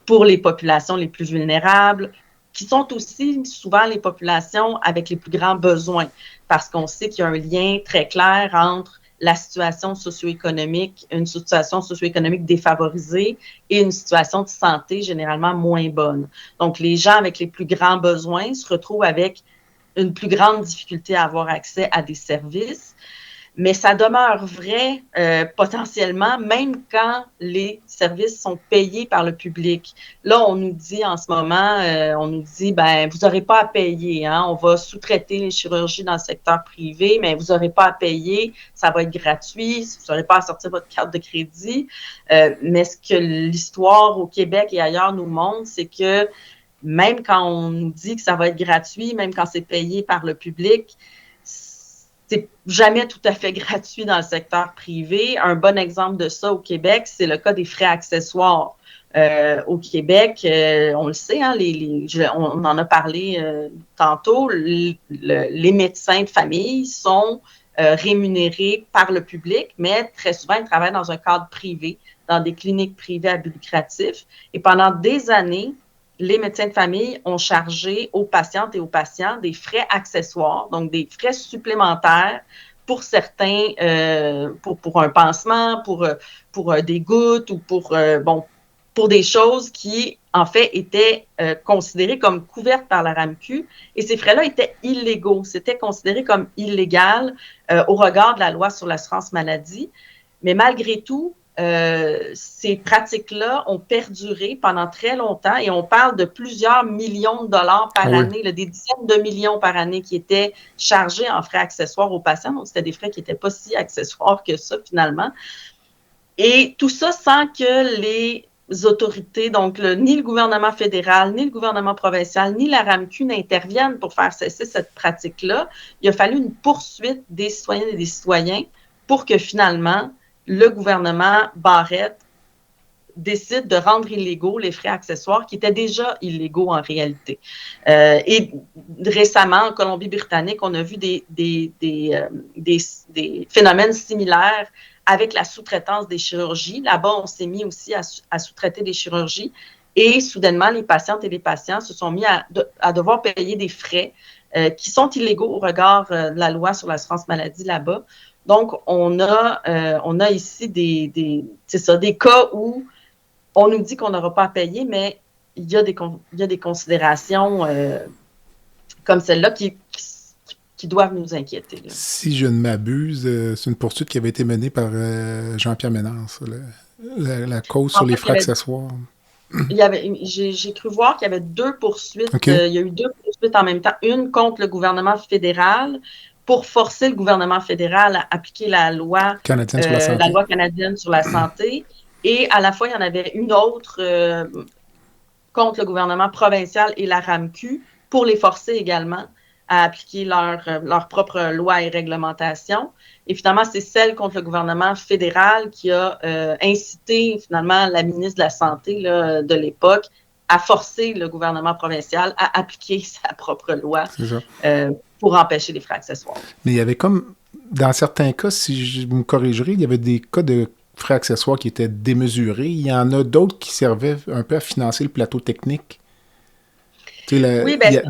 pour les populations les plus vulnérables, qui sont aussi souvent les populations avec les plus grands besoins, parce qu'on sait qu'il y a un lien très clair entre la situation socio-économique, une situation socio-économique défavorisée et une situation de santé généralement moins bonne. Donc, les gens avec les plus grands besoins se retrouvent avec une plus grande difficulté à avoir accès à des services. Mais ça demeure vrai potentiellement, même quand les services sont payés par le public. Là, on nous dit en ce moment, ben vous n'aurez pas à payer, hein, on va sous-traiter les chirurgies dans le secteur privé, mais vous n'aurez pas à payer, ça va être gratuit, vous n'aurez pas à sortir votre carte de crédit. Mais ce que l'histoire au Québec et ailleurs nous montre, c'est que même quand on nous dit que ça va être gratuit, même quand c'est payé par le public, c'est jamais tout à fait gratuit dans le secteur privé. Un bon exemple de ça au Québec, c'est le cas des frais accessoires. Au Québec, on le sait, hein, on en a parlé tantôt, les médecins de famille sont rémunérés par le public, mais très souvent, ils travaillent dans un cadre privé, dans des cliniques privées à but lucratif. Et pendant des années, les médecins de famille ont chargé aux patientes et aux patients des frais accessoires, donc des frais supplémentaires pour certains, pour un pansement, pour des gouttes ou pour des choses qui, en fait, étaient considérées comme couvertes par la RAMQ. Et ces frais-là étaient illégaux. C'était considéré comme illégal au regard de la loi sur l'assurance maladie. Mais malgré tout, ces pratiques-là ont perduré pendant très longtemps et on parle de plusieurs millions de dollars par année, là, des dizaines de millions par année qui étaient chargés en frais accessoires aux patients. Donc, c'était des frais qui n'étaient pas si accessoires que ça, finalement. Et tout ça sans que les autorités, donc ni le gouvernement fédéral, ni le gouvernement provincial, ni la RAMQ n'interviennent pour faire cesser cette pratique-là. Il a fallu une poursuite des citoyennes et des citoyens pour que finalement, le gouvernement Barrette décide de rendre illégaux les frais accessoires qui étaient déjà illégaux en réalité. Et récemment, en Colombie-Britannique, on a vu des phénomènes similaires avec la sous-traitance des chirurgies. Là-bas, on s'est mis aussi à sous-traiter des chirurgies et soudainement, les patientes et les patients se sont mis à devoir payer des frais qui sont illégaux au regard de la loi sur l'assurance maladie là-bas. Donc, on a ici des cas où on nous dit qu'on n'aura pas à payer, mais il y a des considérations comme celle-là qui qui doivent nous inquiéter. Là. Si je ne m'abuse, c'est une poursuite qui avait été menée par Jean-Pierre Ménard, ça, la cause sur les frais accessoires. J'ai cru voir qu'il y avait 2 poursuites. Okay. Il y a eu 2 poursuites en même temps. Une contre le gouvernement fédéral pour forcer le gouvernement fédéral à appliquer la loi canadienne sur la santé. Et à la fois, il y en avait une autre contre le gouvernement provincial et la RAMQ pour les forcer également à appliquer leur propre loi et réglementation. Et finalement, c'est celle contre le gouvernement fédéral qui a incité finalement la ministre de la Santé là, de l'époque à forcer le gouvernement provincial à appliquer sa propre loi pour empêcher les frais accessoires. Mais il y avait comme, dans certains cas, si je me corrigerai, il y avait des cas de frais accessoires qui étaient démesurés. Il y en a d'autres qui servaient un peu à financer le plateau technique. Il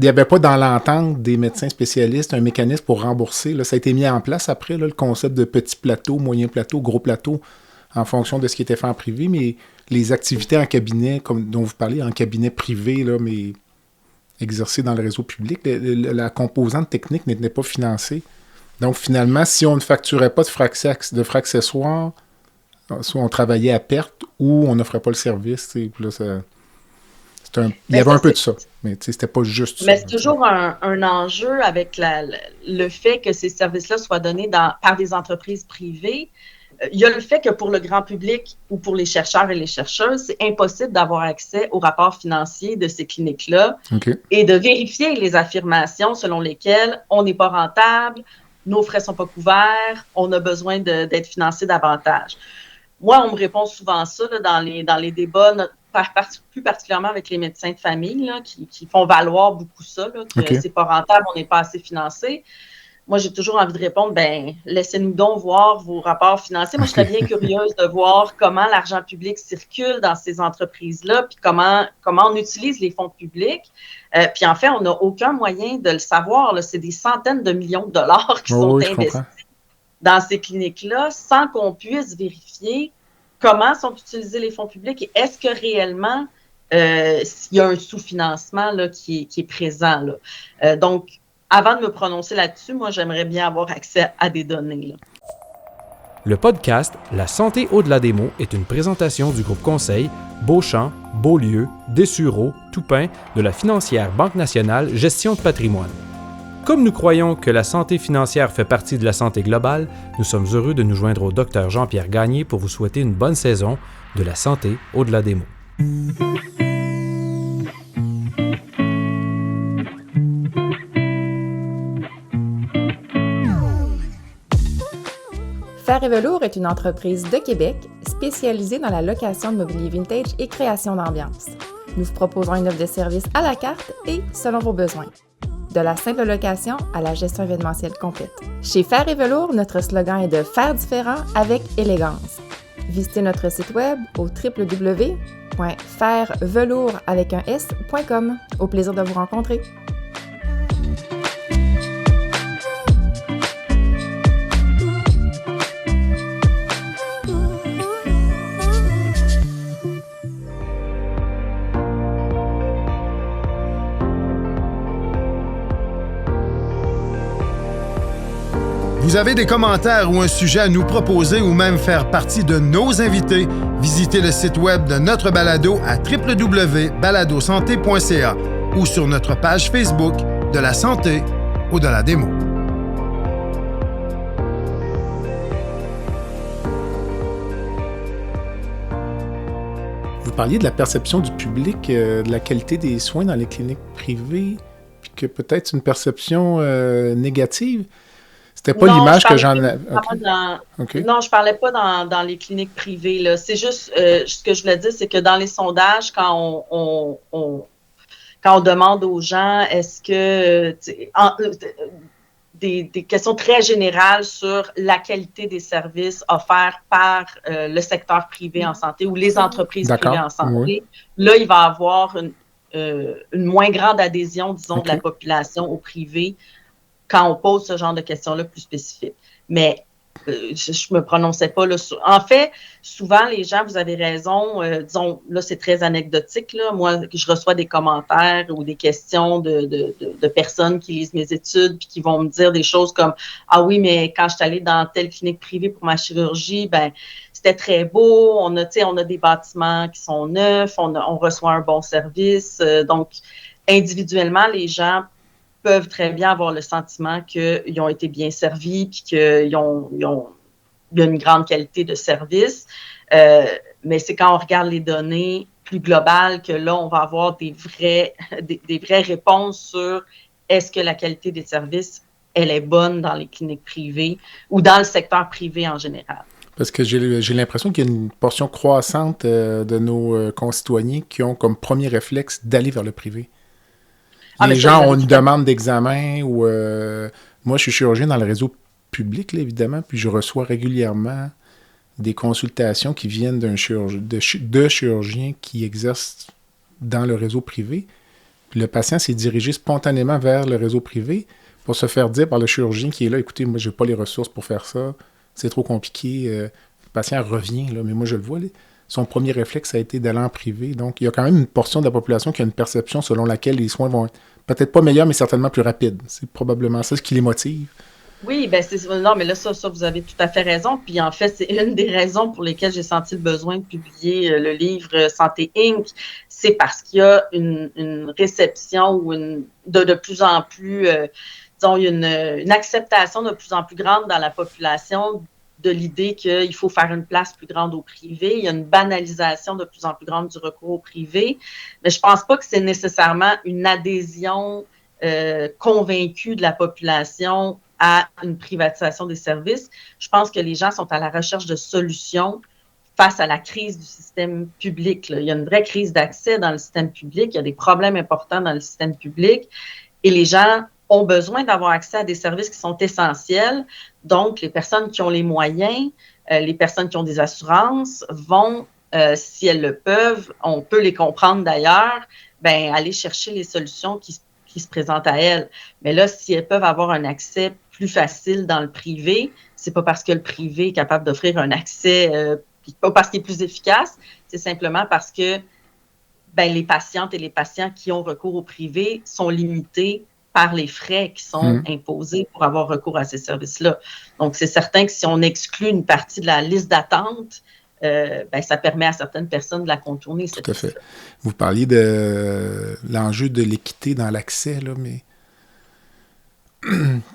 n'y avait pas dans l'entente des médecins spécialistes un mécanisme pour rembourser. Là, ça a été mis en place après, là, le concept de petit plateau, moyen plateau, gros plateau, en fonction de ce qui était fait en privé. Mais les activités en cabinet, comme dont vous parlez, en cabinet privé, là, mais exercées dans le réseau public, la composante technique n'était pas financée. Donc, finalement, si on ne facturait pas de frais accessoires, soit on travaillait à perte ou on n'offrait pas le service. Là, il y avait un peu de ça, mais c'était pas juste ça. Mais c'est toujours un enjeu avec le fait que ces services-là soient donnés par des entreprises privées. Il y a le fait que pour le grand public ou pour les chercheurs et les chercheuses, c'est impossible d'avoir accès aux rapports financiers de ces cliniques-là et de vérifier les affirmations selon lesquelles on n'est pas rentable, nos frais ne sont pas couverts, on a besoin d'être financé davantage. Moi, on me répond souvent ça là, dans les débats, plus particulièrement avec les médecins de famille là, qui font valoir beaucoup ça, là, que c'est pas rentable, on n'est pas assez financé. Moi, j'ai toujours envie de répondre, laissez-nous donc voir vos rapports financiers. Moi, je serais bien curieuse de voir comment l'argent public circule dans ces entreprises-là, puis comment on utilise les fonds publics. Puis en fait, on n'a aucun moyen de le savoir. Là. C'est des centaines de millions de dollars qui sont investis dans ces cliniques-là sans qu'on puisse vérifier comment sont utilisés les fonds publics et est-ce que réellement il y a un sous-financement là, qui est présent. Là. Donc, avant de me prononcer là-dessus, moi, j'aimerais bien avoir accès à des données. Là. Le podcast « La santé au-delà des mots » est une présentation du groupe conseil Beauchamp, Beaulieu, Dessureau, Toupin de la financière Banque nationale Gestion de patrimoine. Comme nous croyons que la santé financière fait partie de la santé globale, nous sommes heureux de nous joindre au Dr Jean-Pierre Gagné pour vous souhaiter une bonne saison de la santé au-delà des mots. Fer et Velours est une entreprise de Québec spécialisée dans la location de mobilier vintage et création d'ambiance. Nous vous proposons une offre de service à la carte et selon vos besoins. De la simple location à la gestion événementielle complète. Chez Fer et Velours, notre slogan est de faire différent avec élégance. Visitez notre site web au www.fervelours.com. Au plaisir de vous rencontrer. Vous avez des commentaires ou un sujet à nous proposer ou même faire partie de nos invités, visitez le site web de notre balado à www.baladosanté.ca ou sur notre page Facebook de la santé au-delà des mots. Vous parliez de la perception du public, de la qualité des soins dans les cliniques privées, puis que peut-être une perception négative. C'était pas l'image que j'en avais. Non, je parlais pas dans les cliniques privées. Là. C'est juste, ce que je voulais dire, c'est que dans les sondages, quand on demande aux gens, est-ce que des questions très générales sur la qualité des services offerts par le secteur privé en santé ou les entreprises privées en santé, là, il va y avoir une moins grande adhésion, disons, de la population au privé quand on pose ce genre de questions-là plus spécifiques. Mais je me prononçais pas là. En fait, souvent, les gens, vous avez raison, disons, là, c'est très anecdotique, là. Moi, je reçois des commentaires ou des questions de personnes qui lisent mes études puis qui vont me dire des choses comme « Ah oui, mais quand je suis allée dans telle clinique privée pour ma chirurgie, ben c'était très beau, on a des bâtiments qui sont neufs, on reçoit un bon service. Donc, individuellement, les gens peuvent très bien avoir le sentiment qu'ils ont été bien servis puis qu'il y a une grande qualité de service. Mais c'est quand on regarde les données plus globales que là, on va avoir des vraies réponses sur est-ce que la qualité des services, elle est bonne dans les cliniques privées ou dans le secteur privé en général. Parce que j'ai l'impression qu'il y a une portion croissante de nos concitoyens qui ont comme premier réflexe d'aller vers le privé. Les gens ont une demande d'examen ou... moi, je suis chirurgien dans le réseau public, là, évidemment, puis je reçois régulièrement des consultations qui viennent de chirurgiens qui exercent dans le réseau privé. Puis le patient s'est dirigé spontanément vers le réseau privé pour se faire dire par le chirurgien qui est là, écoutez, moi, j'ai pas les ressources pour faire ça, c'est trop compliqué. Le patient revient, là, mais moi, je le vois, là. Son premier réflexe a été d'aller en privé. Donc, il y a quand même une portion de la population qui a une perception selon laquelle les soins vont être peut-être pas meilleurs, mais certainement plus rapides. C'est probablement ça ce qui les motive. Oui, non, mais là, ça, vous avez tout à fait raison. Puis en fait, c'est une des raisons pour lesquelles j'ai senti le besoin de publier le livre Santé Inc. C'est parce qu'il y a une réception ou de plus en plus, disons, il y a une acceptation de plus en plus grande dans la population de l'idée qu'il faut faire une place plus grande au privé. Il y a une banalisation de plus en plus grande du recours au privé. Mais je pense pas que c'est nécessairement une adhésion convaincue de la population à une privatisation des services. Je pense que les gens sont à la recherche de solutions face à la crise du système public, là. Il y a une vraie crise d'accès dans le système public. Il y a des problèmes importants dans le système public. Et les gens ont besoin d'avoir accès à des services qui sont essentiels. Donc, les personnes qui ont les moyens, les personnes qui ont des assurances vont, si elles le peuvent, on peut les comprendre d'ailleurs, aller chercher les solutions qui se présentent à elles. Mais là, si elles peuvent avoir un accès plus facile dans le privé, c'est pas parce que le privé est capable d'offrir un accès, pas parce qu'il est plus efficace, c'est simplement parce que les patientes et les patients qui ont recours au privé sont limités par les frais qui sont imposés pour avoir recours à ces services-là. Donc, c'est certain que si on exclut une partie de la liste d'attente, ça permet à certaines personnes de la contourner. Tout à fait. Vous parliez de l'enjeu de l'équité dans l'accès, là, mais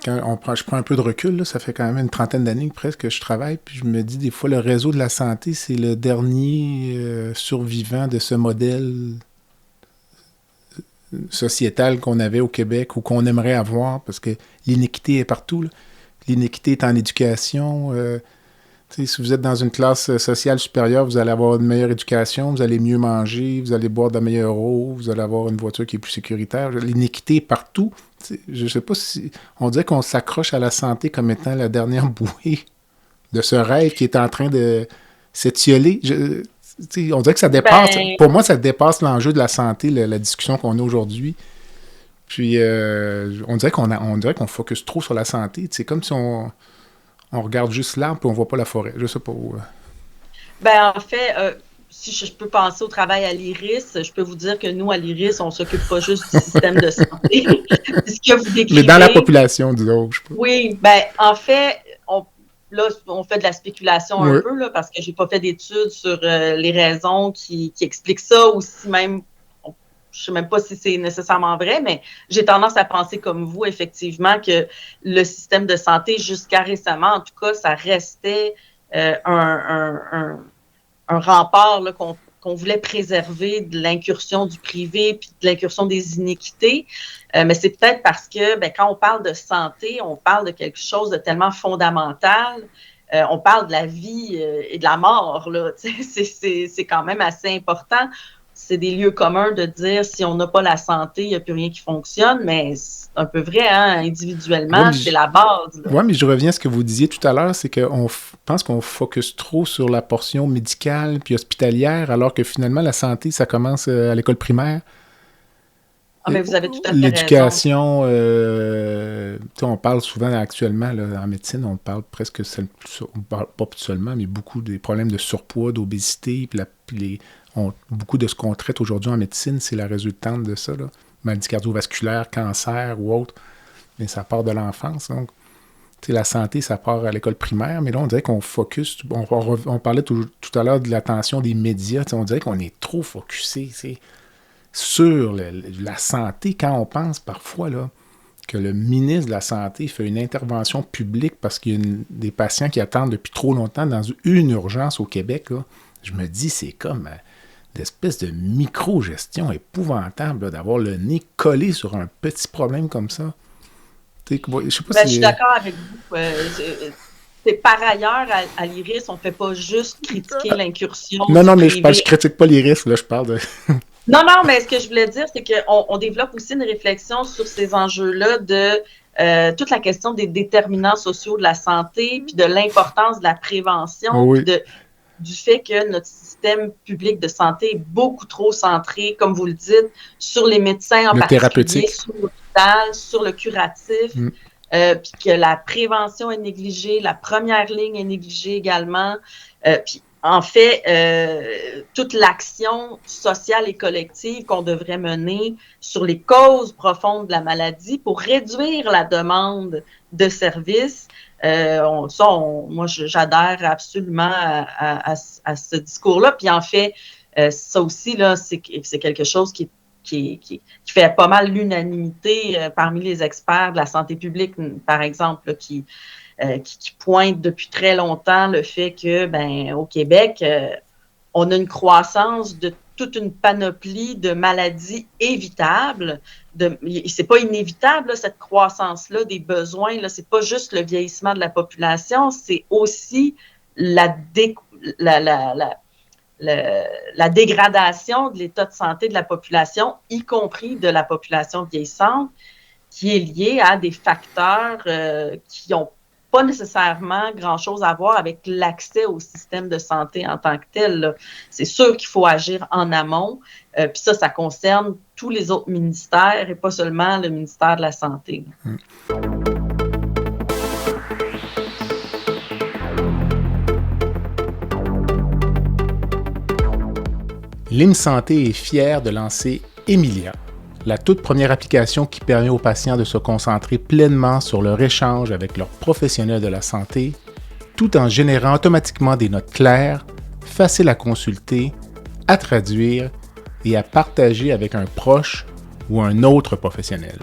quand je prends un peu de recul, là, ça fait quand même une trentaine d'années presque que je travaille, puis je me dis des fois, le réseau de la santé, c'est le dernier survivant de ce modèle sociétal qu'on avait au Québec ou qu'on aimerait avoir, parce que l'inéquité est partout, là. L'inéquité est en éducation. Si vous êtes dans une classe sociale supérieure, vous allez avoir une meilleure éducation, vous allez mieux manger, vous allez boire de la meilleure eau, vous allez avoir une voiture qui est plus sécuritaire. L'inéquité est partout. Je ne sais pas si... On dirait qu'on s'accroche à la santé comme étant la dernière bouée de ce rêve qui est en train de s'étioler. On dirait que ça dépasse... Pour moi, ça dépasse l'enjeu de la santé, la discussion qu'on a aujourd'hui. Puis, on dirait qu'on focus trop sur la santé. C'est comme si on regarde juste l'arbre et on voit pas la forêt. Je sais pas où. En fait, si je peux penser au travail à l'IRIS, je peux vous dire que nous, à l'IRIS, on s'occupe pas juste du système de santé. C'est ce que vous décrivez. Mais dans la population, disons. Je sais pas. Oui, en fait, on fait de la spéculation un peu, là, parce que j'ai pas fait d'études sur les raisons qui expliquent ça, ou si même, je sais même pas si c'est nécessairement vrai, mais j'ai tendance à penser comme vous, effectivement, que le système de santé, jusqu'à récemment, en tout cas, ça restait un rempart là, qu'on voulait préserver de l'incursion du privé puis de l'incursion des inéquités. Mais c'est peut-être parce que quand on parle de santé, on parle de quelque chose de tellement fondamental. On parle de la vie et de la mort, là. C'est quand même assez important. C'est des lieux communs de dire si on n'a pas la santé, il n'y a plus rien qui fonctionne, mais c'est un peu vrai, hein? Individuellement, c'est la base. Oui, mais je reviens à ce que vous disiez tout à l'heure, c'est qu'on pense qu'on focus trop sur la portion médicale puis hospitalière, alors que finalement, la santé, ça commence à l'école primaire. Ah, mais vous avez tout à fait raison. L'éducation, on parle souvent actuellement là, en médecine, on parle presque, on parle pas seulement, mais beaucoup des problèmes de surpoids, d'obésité, beaucoup de ce qu'on traite aujourd'hui en médecine, c'est la résultante de ça, là. Maladies cardiovasculaires, cancer ou autre, mais ça part de l'enfance, donc la santé, ça part à l'école primaire, mais là, on dirait qu'on focus, on parlait tout à l'heure de l'attention des médias, on dirait qu'on est trop focusé, sur la santé, quand on pense parfois là, que le ministre de la Santé fait une intervention publique parce qu'il y a des patients qui attendent depuis trop longtemps dans une urgence au Québec, là, je me dis, c'est comme l'espèce de micro-gestion épouvantable là, d'avoir le nez collé sur un petit problème comme ça. Je sais pas je suis d'accord avec vous. C'est par ailleurs, à l'IRIS, on ne fait pas juste critiquer l'incursion. Non, mais je critique pas l'IRIS, là, je parle de... Non, mais ce que je voulais dire, c'est qu'on développe aussi une réflexion sur ces enjeux-là de toute la question des déterminants sociaux de la santé, puis de l'importance de la prévention, oui. Du fait que notre système public de santé est beaucoup trop centré, comme vous le dites, sur les médecins en particulier, sur l'hôpital, sur le curatif, puis que la prévention est négligée, la première ligne est négligée également, puis en fait, toute l'action sociale et collective qu'on devrait mener sur les causes profondes de la maladie pour réduire la demande de services, moi, j'adhère absolument à ce discours-là. Puis en fait, ça aussi, là, c'est quelque chose qui fait pas mal l'unanimité parmi les experts de la santé publique, par exemple, là, qui pointe depuis très longtemps le fait que, au Québec, on a une croissance de toute une panoplie de maladies évitables. C'est pas inévitable, là, cette croissance-là des besoins. Là, c'est pas juste le vieillissement de la population, c'est aussi la dégradation de l'état de santé de la population, y compris de la population vieillissante, qui est liée à des facteurs qui ont pas nécessairement grand-chose à voir avec l'accès au système de santé en tant que tel, là. C'est sûr qu'il faut agir en amont, puis ça concerne tous les autres ministères et pas seulement le ministère de la Santé. L'IM Santé est fier de lancer Emilia, la toute première application qui permet aux patients de se concentrer pleinement sur leur échange avec leurs professionnels de la santé, tout en générant automatiquement des notes claires, faciles à consulter, à traduire et à partager avec un proche ou un autre professionnel.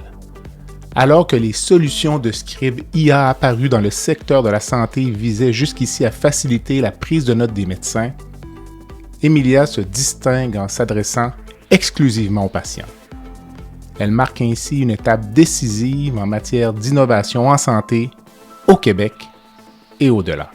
Alors que les solutions de Scribe IA apparues dans le secteur de la santé visaient jusqu'ici à faciliter la prise de notes des médecins, Emilia se distingue en s'adressant exclusivement aux patients. Elle marque ainsi une étape décisive en matière d'innovation en santé au Québec et au-delà.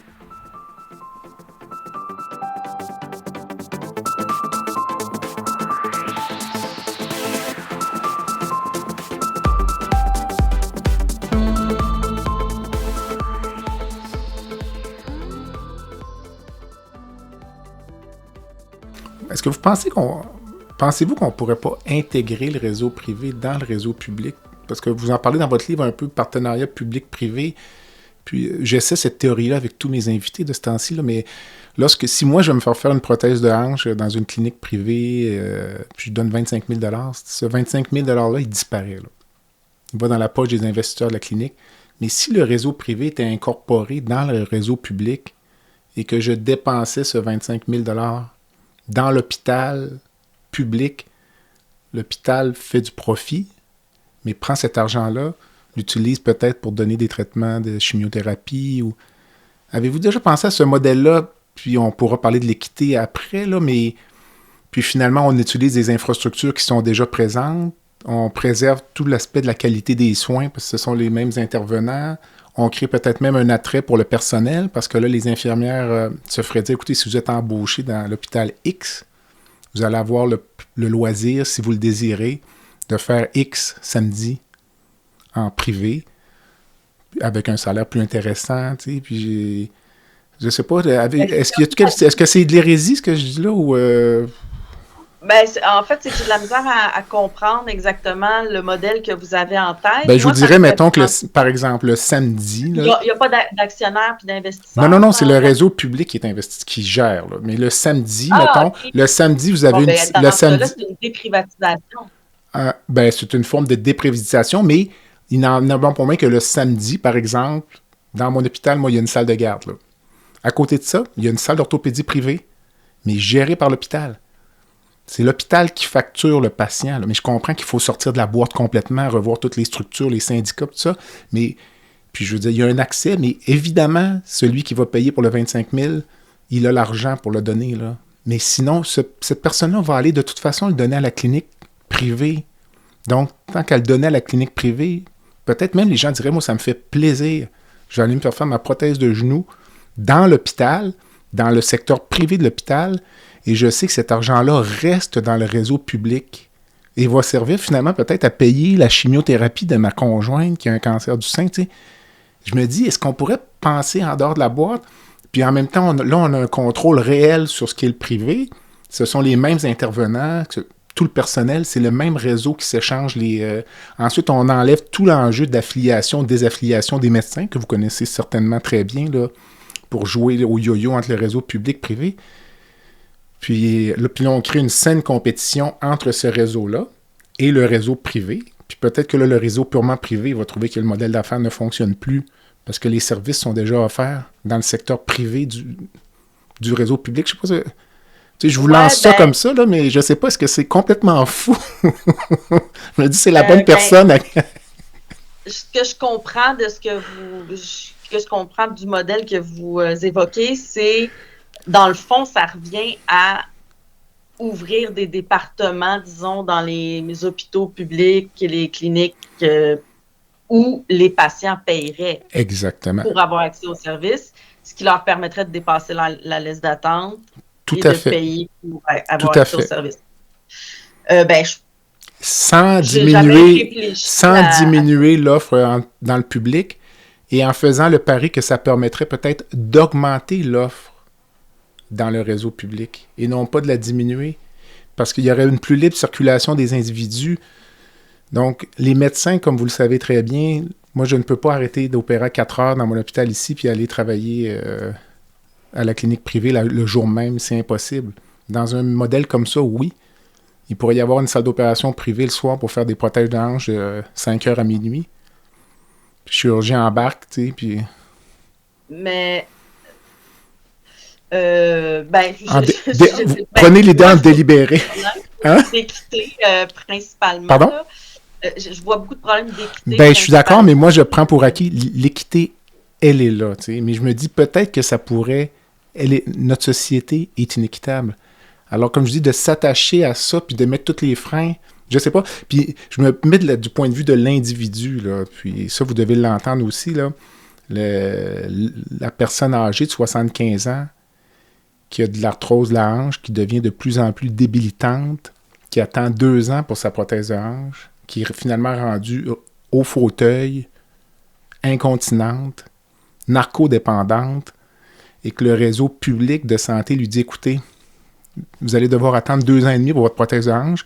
Est-ce que vous pensez-vous qu'on ne pourrait pas intégrer le réseau privé dans le réseau public? Parce que vous en parlez dans votre livre un peu partenariat public-privé. Puis j'essaie cette théorie-là avec tous mes invités de ce temps-ci, là, mais si moi je vais me faire une prothèse de hanche dans une clinique privée, puis je donne 25 000 $, ce 25 000 $-là, il disparaît. Là. Il va dans la poche des investisseurs de la clinique. Mais si le réseau privé était incorporé dans le réseau public et que je dépensais ce 25 000 $ dans l'hôpital public, l'hôpital fait du profit, mais prend cet argent-là, l'utilise peut-être pour donner des traitements de chimiothérapie. Avez-vous déjà pensé à ce modèle-là? Puis on pourra parler de l'équité après, là, mais puis finalement, on utilise des infrastructures qui sont déjà présentes. On préserve tout l'aspect de la qualité des soins parce que ce sont les mêmes intervenants. On crée peut-être même un attrait pour le personnel parce que là, les infirmières se feraient dire, écoutez, si vous êtes embauché dans l'hôpital X, vous allez avoir le loisir, si vous le désirez, de faire X samedi en privé avec un salaire plus intéressant. Tu sais, puis je sais pas, est-ce que c'est de l'hérésie ce que je dis là ou... Ben, en fait, c'est que j'ai de la misère à comprendre exactement le modèle que vous avez en tête. Ben, je vous Moi, ça dirais, me fait mettons que, penser- par exemple, le samedi, il là, n'y a pas d'actionnaires puis d'investisseurs. non, c'est le réseau public qui est investi, qui gère, là. Mais le samedi, Ah, mettons, OK. le samedi, vous Bon, avez ben, dans le ce cas-là, samedi, c'est une déprivatisation. ben, c'est une forme de déprévitisation, mais il n'en a pas pour moi que le samedi, par exemple, dans mon hôpital, moi, il y a une salle de garde, là. À côté de ça, il y a une salle d'orthopédie privée, mais gérée par l'hôpital. C'est l'hôpital qui facture le patient, là. Mais je comprends qu'il faut sortir de la boîte complètement, revoir toutes les structures, les syndicats, tout ça. Mais, puis je veux dire, il y a un accès, mais évidemment, celui qui va payer pour le 25 000, il a l'argent pour le donner, là. Mais sinon, cette personne-là va aller de toute façon le donner à la clinique privée. Donc, tant qu'elle le donnait à la clinique privée, peut-être même les gens diraient, moi, ça me fait plaisir. Je vais aller me faire ma prothèse de genou dans l'hôpital, dans le secteur privé de l'hôpital, et je sais que cet argent-là reste dans le réseau public et va servir finalement peut-être à payer la chimiothérapie de ma conjointe qui a un cancer du sein. Tu sais. Je me dis, est-ce qu'on pourrait penser en dehors de la boîte? Puis en même temps, on a un contrôle réel sur ce qui est le privé. Ce sont les mêmes intervenants, tout le personnel, c'est le même réseau qui s'échange. Ensuite, on enlève tout l'enjeu d'affiliation, désaffiliation des médecins, que vous connaissez certainement très bien, là, pour jouer au yo-yo entre le réseau public-privé. Puis là, on crée une saine compétition entre ce réseau-là et le réseau privé. Puis peut-être que là, le réseau purement privé va trouver que le modèle d'affaires ne fonctionne plus parce que les services sont déjà offerts dans le secteur privé du réseau public. Je sais pas si... Tu sais, je vous lance ça comme ça, là, mais je sais pas, est-ce que c'est complètement fou? Je me dis, c'est la bonne personne. Ce que je comprends de que je comprends du modèle que vous évoquez, c'est dans le fond, ça revient à ouvrir des départements, disons, dans les hôpitaux publics et les cliniques où les patients paieraient Exactement. Pour avoir accès aux services, ce qui leur permettrait de dépasser la liste d'attente Tout et à de fait. payer pour avoir Tout à accès aux fait. services. Sans j'ai jamais réfléchi diminuer l'offre dans le public et en faisant le pari que ça permettrait peut-être d'augmenter l'offre dans le réseau public et non pas de la diminuer parce qu'il y aurait une plus libre circulation des individus. Donc, les médecins, comme vous le savez très bien, moi, je ne peux pas arrêter d'opérer à 4 heures dans mon hôpital ici puis aller travailler à la clinique privée le jour même. C'est impossible. Dans un modèle comme ça, oui, il pourrait y avoir une salle d'opération privée le soir pour faire des protèges de hanche de 5 heures à minuit. Puis, chirurgien embarque, tu sais, puis... Mais... prenez l'idée en délibéré. Hein? D'équité, principalement. Pardon? Là. Je vois beaucoup de problèmes d'équité. Ben, je suis d'accord, mais moi, je prends pour acquis l'équité, elle est là. Tu sais. Mais je me dis peut-être que ça pourrait... notre société est inéquitable. Alors, comme je dis, de s'attacher à ça, puis de mettre tous les freins, je sais pas. Puis, je me mets du point de vue de l'individu, là. Puis, ça, vous devez l'entendre aussi, là. La personne âgée de 75 ans qui a de l'arthrose de la hanche, qui devient de plus en plus débilitante, qui attend 2 ans pour sa prothèse de hanche, qui est finalement rendue au fauteuil, incontinente, narcodépendante, et que le réseau public de santé lui dit, écoutez, vous allez devoir attendre 2 ans et demi pour votre prothèse de hanche,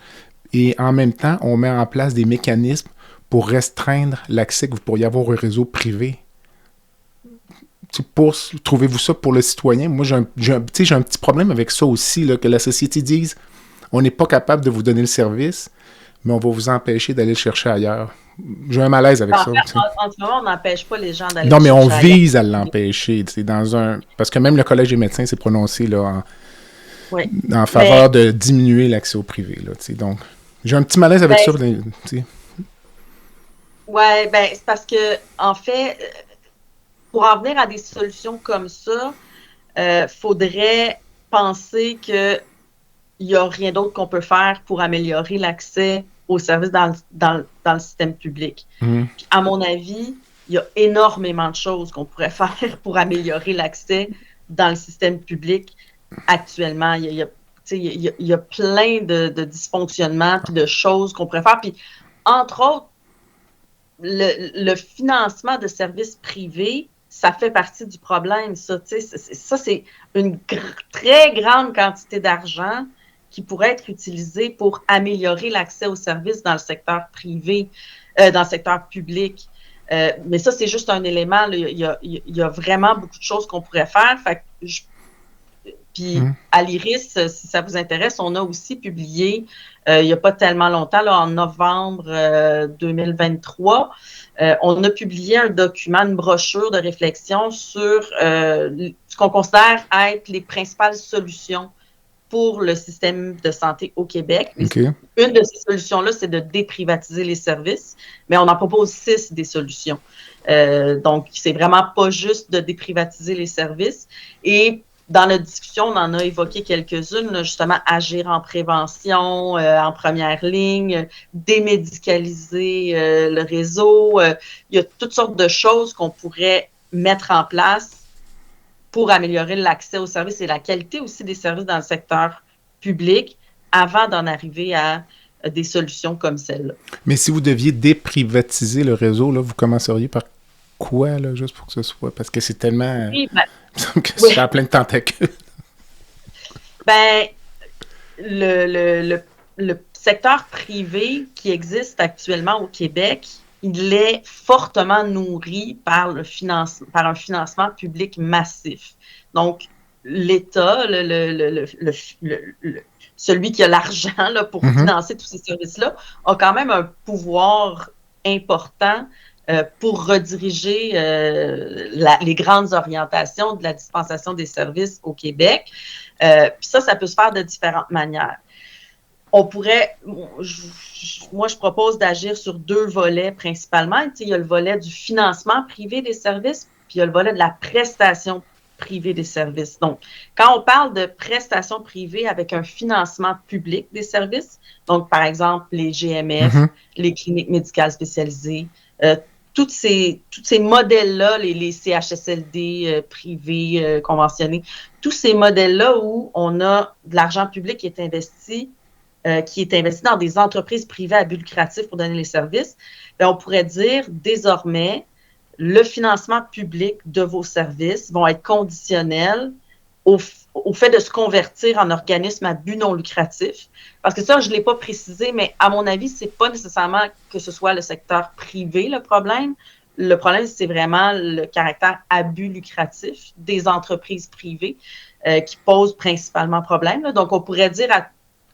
et en même temps, on met en place des mécanismes pour restreindre l'accès que vous pourriez avoir au réseau privé. Trouvez-vous ça pour le citoyen? Moi, j'ai un petit problème avec ça aussi, là, que la société dise on n'est pas capable de vous donner le service, mais on va vous empêcher d'aller le chercher ailleurs. J'ai un malaise avec ça. En ce moment, on n'empêche pas les gens d'aller non, mais on chercher vise à l'empêcher. Parce que même le Collège des médecins s'est prononcé là, en faveur de diminuer l'accès au privé. Là, donc, j'ai un petit malaise avec ça. Oui, c'est parce que, en fait, pour en venir à des solutions comme ça, faudrait penser qu'il n'y a rien d'autre qu'on peut faire pour améliorer l'accès aux services dans le système public. Puis, à mon avis, il y a énormément de choses qu'on pourrait faire pour améliorer l'accès dans le système public actuellement. Il y a plein de dysfonctionnements puis de choses qu'on pourrait faire. Puis, entre autres, le financement de services privés, ça fait partie du problème, ça. Ça, c'est une très grande quantité d'argent qui pourrait être utilisé pour améliorer l'accès aux services dans le secteur privé, dans le secteur public. Mais ça, c'est juste un élément. Là. Il y a vraiment beaucoup de choses qu'on pourrait faire. Fait que puis à l'IRIS, si ça vous intéresse, on a aussi publié, il n'y a pas tellement longtemps, là, en novembre 2023, on a publié un document, une brochure de réflexion sur ce qu'on considère être les principales solutions pour le système de santé au Québec. Okay. Une de ces solutions-là, c'est de déprivatiser les services, mais on en propose 6 des solutions. Donc, c'est vraiment pas juste de déprivatiser les services. Et dans notre discussion, on en a évoqué quelques-unes, là, justement, agir en prévention, en première ligne, démédicaliser le réseau. Il y a toutes sortes de choses qu'on pourrait mettre en place pour améliorer l'accès aux services et la qualité aussi des services dans le secteur public avant d'en arriver à des solutions comme celle-là. Mais si vous deviez déprivatiser le réseau, là, vous commenceriez par quoi, là, juste pour que ce soit? Parce que c'est tellement... Oui, il me semble que c'est plein de tentacules. Ben, le secteur privé qui existe actuellement au Québec, il est fortement nourri par un financement public massif. Donc, l'État, celui qui a l'argent là, pour financer tous ces services-là, a quand même un pouvoir important pour rediriger les grandes orientations de la dispensation des services au Québec. Puis ça peut se faire de différentes manières. On pourrait, moi, je propose d'agir sur 2 volets principalement. Tu sais, il y a le volet du financement privé des services, puis il y a le volet de la prestation privée des services. Donc, quand on parle de prestation privée avec un financement public des services, donc, par exemple, les GMF, les cliniques médicales spécialisées, tous ces modèles-là, les CHSLD privés conventionnés, tous ces modèles-là où on a de l'argent public qui est investi dans des entreprises privées à but lucratif pour donner les services, bien, on pourrait dire désormais, le financement public de vos services vont être conditionnels au fait de se convertir en organisme à but non lucratif. Parce que ça, je ne l'ai pas précisé, mais à mon avis, ce n'est pas nécessairement que ce soit le secteur privé le problème. Le problème, c'est vraiment le caractère à but lucratif des entreprises privées qui pose principalement problème. Là. Donc, on pourrait dire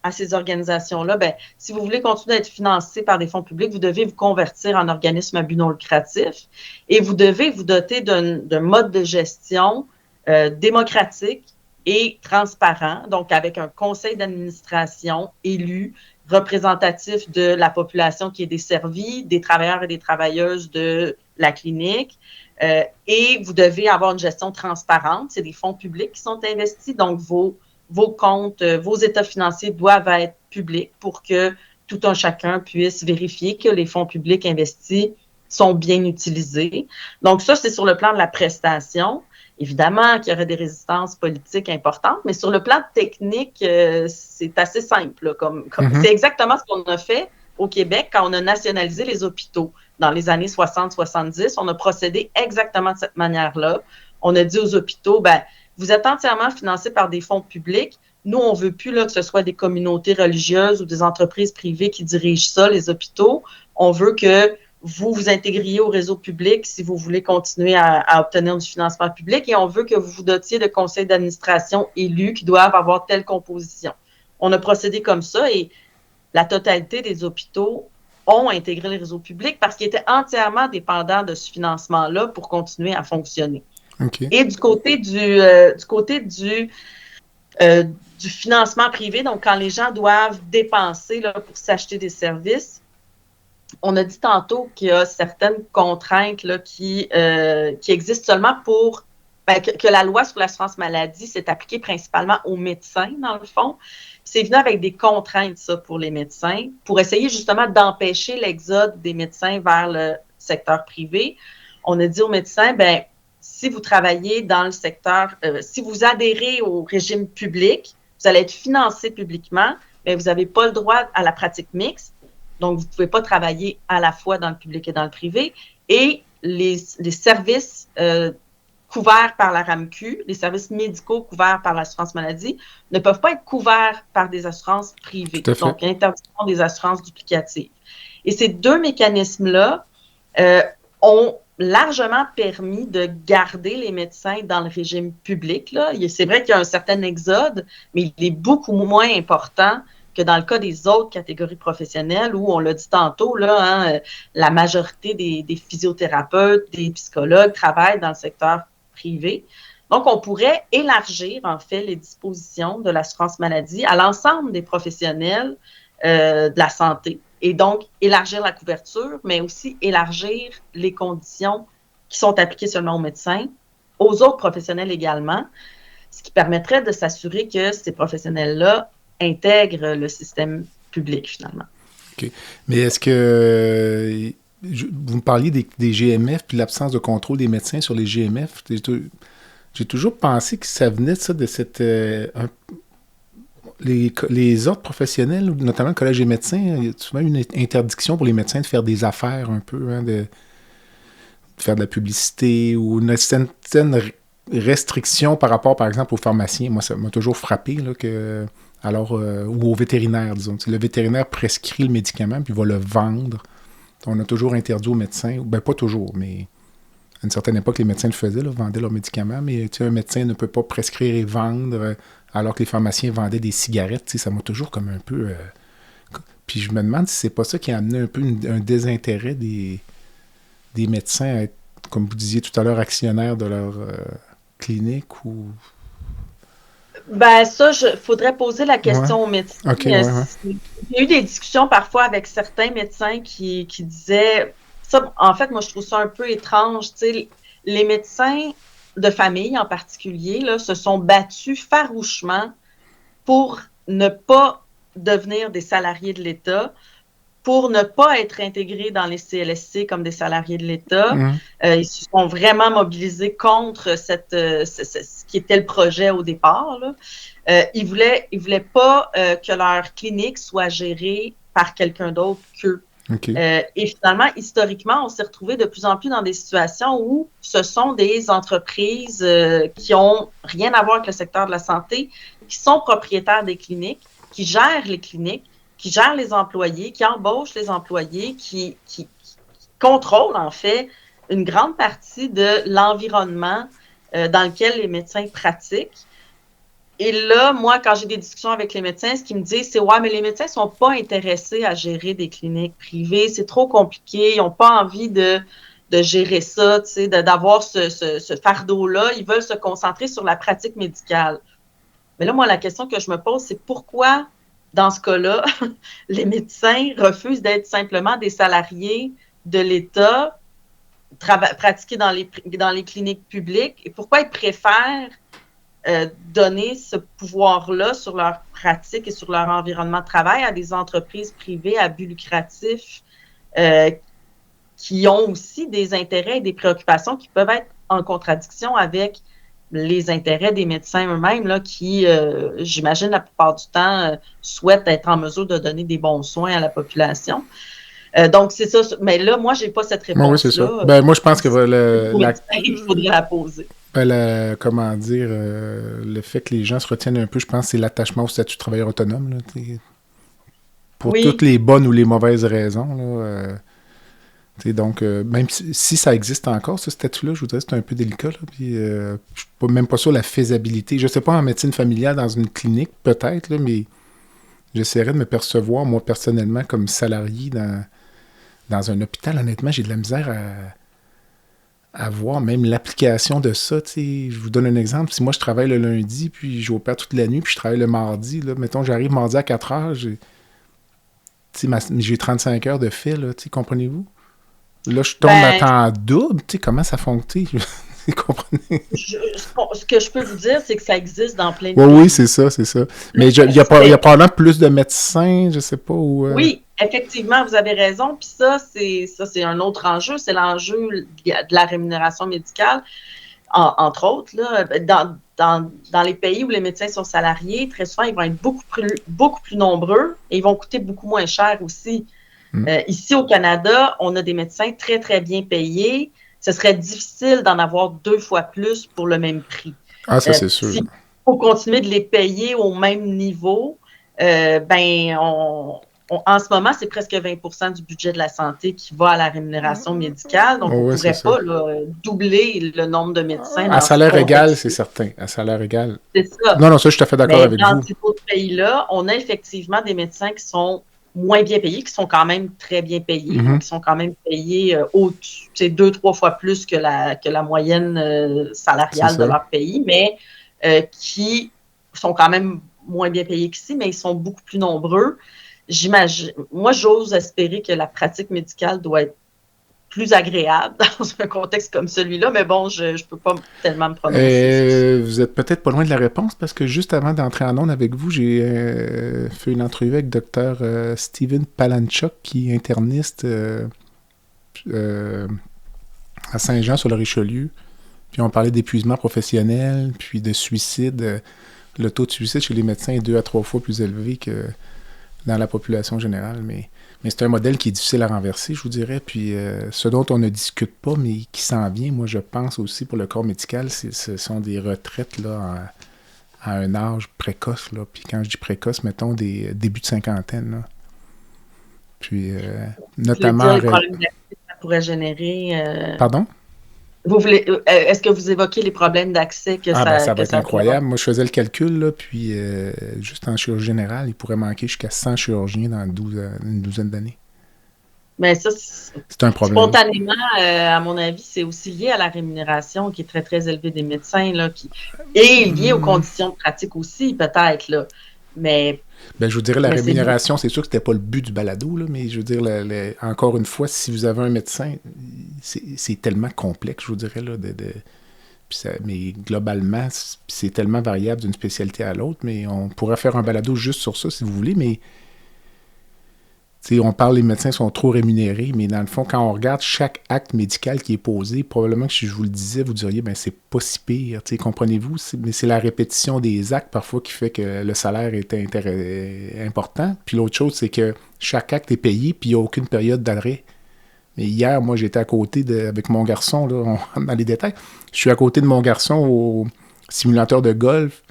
à ces organisations-là, bien, si vous voulez continuer d'être financé par des fonds publics, vous devez vous convertir en organisme à but non lucratif et vous devez vous doter d'un mode de gestion démocratique et transparent, donc avec un conseil d'administration élu, représentatif de la population qui est desservie, des travailleurs et des travailleuses de la clinique, et vous devez avoir une gestion transparente. C'est des fonds publics qui sont investis, donc vos comptes, vos états financiers doivent être publics pour que tout un chacun puisse vérifier que les fonds publics investis sont bien utilisés. Donc ça, c'est sur le plan de la prestation. Évidemment qu'il y aurait des résistances politiques importantes, mais sur le plan technique, c'est assez simple. Là, c'est exactement ce qu'on a fait au Québec quand on a nationalisé les hôpitaux. Dans les années 60-70, on a procédé exactement de cette manière-là. On a dit aux hôpitaux, ben, vous êtes entièrement financés par des fonds publics. Nous, on ne veut plus là, que ce soit des communautés religieuses ou des entreprises privées qui dirigent ça, les hôpitaux. On veut que vous vous intégriez au réseau public si vous voulez continuer à obtenir du financement public et on veut que vous vous dotiez de conseils d'administration élus qui doivent avoir telle composition. On a procédé comme ça et la totalité des hôpitaux ont intégré le réseau public parce qu'ils étaient entièrement dépendants de ce financement-là pour continuer à fonctionner. Okay. Et du côté du financement privé, donc quand les gens doivent dépenser là, pour s'acheter des services, on a dit tantôt qu'il y a certaines contraintes là, qui existent seulement pour que la loi sur l'assurance maladie s'est appliquée principalement aux médecins, dans le fond. C'est venu avec des contraintes, ça, pour les médecins, pour essayer justement d'empêcher l'exode des médecins vers le secteur privé. On a dit aux médecins, bien, si vous travaillez dans le secteur, si vous adhérez au régime public, vous allez être financé publiquement, mais vous n'avez pas le droit à la pratique mixte. Donc, vous ne pouvez pas travailler à la fois dans le public et dans le privé. Et les services couverts par la RAMQ, les services médicaux couverts par l'assurance maladie, ne peuvent pas être couverts par des assurances privées. Donc, interdiction des assurances duplicatives. Et ces deux mécanismes-là ont largement permis de garder les médecins dans le régime public. Là. C'est vrai qu'il y a un certain exode, mais il est beaucoup moins important que dans le cas des autres catégories professionnelles où, on l'a dit tantôt, là, la majorité des physiothérapeutes, des psychologues travaillent dans le secteur privé. Donc, on pourrait élargir, en fait, les dispositions de l'assurance maladie à l'ensemble des professionnels de la santé. Et donc, élargir la couverture, mais aussi élargir les conditions qui sont appliquées seulement aux médecins, aux autres professionnels également, ce qui permettrait de s'assurer que ces professionnels-là intègrent le système public, finalement. OK. Mais est-ce que... vous me parliez des GMF puis l'absence de contrôle des médecins sur les GMF. J'ai toujours pensé que ça venait de ça, de cette... Les autres professionnels, notamment le collège des médecins, il y a souvent une interdiction pour les médecins de faire des affaires un peu, de faire de la publicité ou une certaine restriction par rapport, par exemple, aux pharmaciens. Moi, ça m'a toujours frappé, là, ou aux vétérinaires, disons. Le vétérinaire prescrit le médicament puis va le vendre. On a toujours interdit aux médecins, pas toujours, mais à une certaine époque, les médecins le faisaient, là, vendaient leurs médicaments, mais un médecin ne peut pas prescrire et vendre alors que les pharmaciens vendaient des cigarettes. Ça m'a toujours comme un peu... Puis je me demande si c'est pas ça qui a amené un peu un désintérêt des médecins à être, comme vous disiez tout à l'heure, actionnaires de leur clinique ou... Ben ça, faudrait poser la question aux médecins. Okay, Il y a eu des discussions parfois avec certains médecins qui disaient... Ça, en fait, moi, je trouve ça un peu étrange. Les médecins de famille, en particulier, là, se sont battus farouchement pour ne pas devenir des salariés de l'État, pour ne pas être intégrés dans les CLSC comme des salariés de l'État. Ils se sont vraiment mobilisés contre ce qui était le projet au départ, là. Ils voulaient pas que leur clinique soit gérée par quelqu'un d'autre qu'eux. Okay. Et finalement, historiquement, on s'est retrouvé de plus en plus dans des situations où ce sont des entreprises qui ont rien à voir avec le secteur de la santé, qui sont propriétaires des cliniques, qui gèrent les cliniques, qui gèrent les employés, qui embauchent les employés, qui contrôlent en fait une grande partie de l'environnement dans lequel les médecins pratiquent. Et là, moi, quand j'ai des discussions avec les médecins, ce qu'ils me disent, c'est « Ouais, mais les médecins ne sont pas intéressés à gérer des cliniques privées, c'est trop compliqué, ils n'ont pas envie de gérer ça, tu sais, d'avoir ce fardeau-là, ils veulent se concentrer sur la pratique médicale. » Mais là, moi, la question que je me pose, c'est pourquoi, dans ce cas-là, les médecins refusent d'être simplement des salariés de l'État, pratiquer dans les cliniques publiques, et pourquoi ils préfèrent donner ce pouvoir-là sur leur pratique et sur leur environnement de travail à des entreprises privées à but lucratif qui ont aussi des intérêts et des préoccupations qui peuvent être en contradiction avec les intérêts des médecins eux-mêmes là, qui, j'imagine, la plupart du temps, souhaitent être en mesure de donner des bons soins à la population. Donc, c'est ça. Mais là, moi, je n'ai pas cette réponse-là. Oui, c'est ça. Moi, je pense que il faudrait la poser. Comment dire, le fait que les gens se retiennent un peu, je pense, c'est l'attachement au statut de travailleur autonome. Là, pour toutes les bonnes ou les mauvaises raisons. Là, donc, même si ça existe encore, ce statut-là, je vous dirais, c'est un peu délicat. Là, puis, je ne suis même pas sûr de la faisabilité. Je ne sais pas en médecine familiale, dans une clinique, peut-être, là, mais j'essaierais de me percevoir, moi, personnellement, comme salarié dans un hôpital. Honnêtement, j'ai de la misère à voir même l'application de ça. Je vous donne un exemple. Si moi, je travaille le lundi, puis j'opère toute la nuit, puis je travaille le mardi, là, mettons, j'arrive mardi à 4 heures, j'ai 35 heures de fait, là, comprenez-vous? Là, je tombe à temps double. Comment ça fonctionne? Vous comprenez? Ce que je peux vous dire, c'est que ça existe dans plein de pays. Oui, c'est ça. Mais il y a probablement plus de médecins, je sais pas. Oui, effectivement, vous avez raison. Puis ça, c'est un autre enjeu. C'est l'enjeu de la rémunération médicale, entre autres. Là, dans les pays où les médecins sont salariés, très souvent, ils vont être beaucoup plus nombreux et ils vont coûter beaucoup moins cher aussi. Ici, au Canada, on a des médecins très, très bien payés. ce serait difficile d'en avoir 2 fois plus pour le même prix. Ah, ça, c'est sûr. S'il faut continuer de les payer au même niveau, en ce moment, c'est presque 20% du budget de la santé qui va à la rémunération médicale. Donc, on ne pourrait pas doubler le nombre de médecins. À salaire égal, c'est certain. À salaire égal. C'est ça. Non, ça, je suis tout à fait d'accord avec vous. Dans ces autres pays-là, on a effectivement des médecins qui sont moins bien payés, qui sont quand même très bien payés, qui sont quand même payés 2-3 fois plus que la moyenne salariale de leur pays, mais qui sont quand même moins bien payés qu'ici, mais ils sont beaucoup plus nombreux. Moi, j'ose espérer que la pratique médicale doit être plus agréable dans un contexte comme celui-là, mais bon, je ne peux pas tellement me prononcer. Vous êtes peut-être pas loin de la réponse, parce que juste avant d'entrer en onde avec vous, j'ai fait une entrevue avec Dr. Steven Palanchuk, qui est interniste à Saint-Jean sur le Richelieu. Puis on parlait d'épuisement professionnel, puis de suicide. Le taux de suicide chez les médecins est 2 à 3 fois plus élevé que dans la population générale, mais c'est un modèle qui est difficile à renverser, je vous dirais. Puis ce dont on ne discute pas, mais qui s'en vient, moi je pense aussi pour le corps médical, ce sont des retraites là, à un âge précoce. Là. Puis quand je dis précoce, mettons des débuts de cinquantaine. Là. Puis notamment... Les problèmes d'accès que ça pourrait générer... Pardon? Est-ce que vous évoquez les problèmes d'accès que ça... ça va être incroyable. Moi, je faisais le calcul, là, puis juste en chirurgie générale, il pourrait manquer jusqu'à 100 chirurgiens dans une douzaine d'années. Mais ça, c'est un problème. Spontanément, à mon avis, c'est aussi lié à la rémunération qui est très, très élevée des médecins, là, et lié aux conditions de pratique aussi, peut-être, là. Mais... je vous dirais, la rémunération, c'est sûr que c'était pas le but du balado, là, mais je veux dire, encore une fois, si vous avez un médecin, c'est tellement complexe, je vous dirais, là, mais globalement, c'est tellement variable d'une spécialité à l'autre, mais on pourrait faire un balado juste sur ça, si vous voulez, mais on parle, les médecins sont trop rémunérés, mais dans le fond, quand on regarde chaque acte médical qui est posé, probablement que si je vous le disais, vous diriez, c'est pas si pire, comprenez-vous? Mais c'est la répétition des actes parfois qui fait que le salaire est important. Puis l'autre chose, c'est que chaque acte est payé, puis il n'y a aucune période d'arrêt. Mais hier, moi, j'étais à côté avec mon garçon, là, on rentre dans les détails, je suis à côté de mon garçon au simulateur de golf.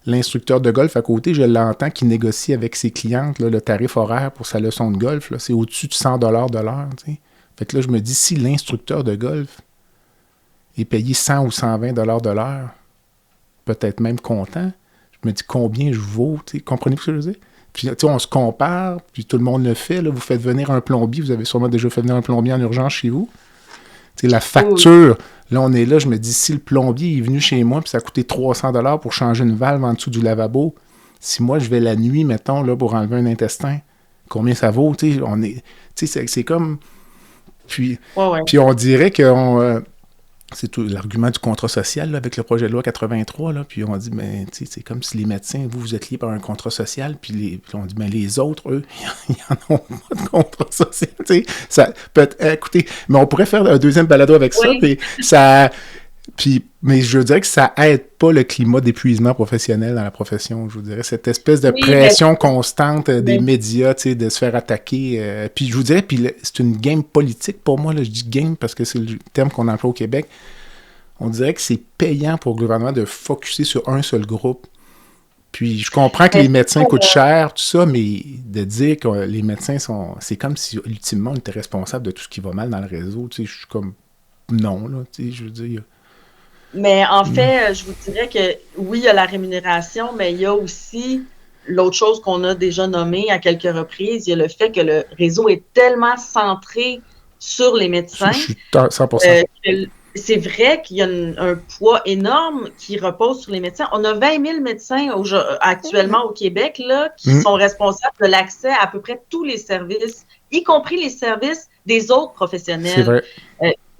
L'instructeur de golf à côté, je l'entends qui négocie avec ses clientes là, le tarif horaire pour sa leçon de golf. Là, c'est au-dessus de 100 $ de l'heure. T'sais. Fait que là, je me dis, si l'instructeur de golf est payé 100 ou 120 $ de l'heure, peut-être même content, je me dis combien je vaux. Comprenez-vous ce que je veux dire? Puis on se compare, puis tout le monde le fait. Là, vous faites venir un plombier, vous avez sûrement déjà fait venir un plombier en urgence chez vous. T'sais, la facture... Là, on est là, je me dis, si le plombier est venu chez moi puis ça a coûté 300 $ pour changer une valve en dessous du lavabo, si moi, je vais la nuit, mettons, là, pour enlever un intestin, combien ça vaut? C'est comme... Puis on dirait que... c'est tout l'argument du contrat social là, avec le projet de loi 83, là, puis on dit, c'est comme si les médecins, vous êtes liés par un contrat social, puis on dit, les autres, eux, ils n'en ont pas de contrat social. Ça peut être, écoutez, mais on pourrait faire un deuxième balado avec ça, mais je dirais que ça aide pas le climat d'épuisement professionnel dans la profession, je vous dirais. Cette espèce de pression constante des médias, de se faire attaquer. Puis je vous dirais, c'est une game politique pour moi, là, je dis game parce que c'est le terme qu'on emploie au Québec. On dirait que c'est payant pour le gouvernement de focusser sur un seul groupe. Puis je comprends que les médecins coûtent cher, tout ça, mais de dire que les médecins sont... C'est comme si, ultimement, on était responsable de tout ce qui va mal dans le réseau. Je suis comme... Non, là, je veux dire... Mais en fait, je vous dirais que oui, il y a la rémunération, mais il y a aussi l'autre chose qu'on a déjà nommée à quelques reprises, il y a le fait que le réseau est tellement centré sur les médecins. Je suis 100%. C'est vrai qu'il y a un poids énorme qui repose sur les médecins. On a 20 000 médecins actuellement au Québec là, qui sont responsables de l'accès à peu près tous les services, y compris les services des autres professionnels. C'est vrai.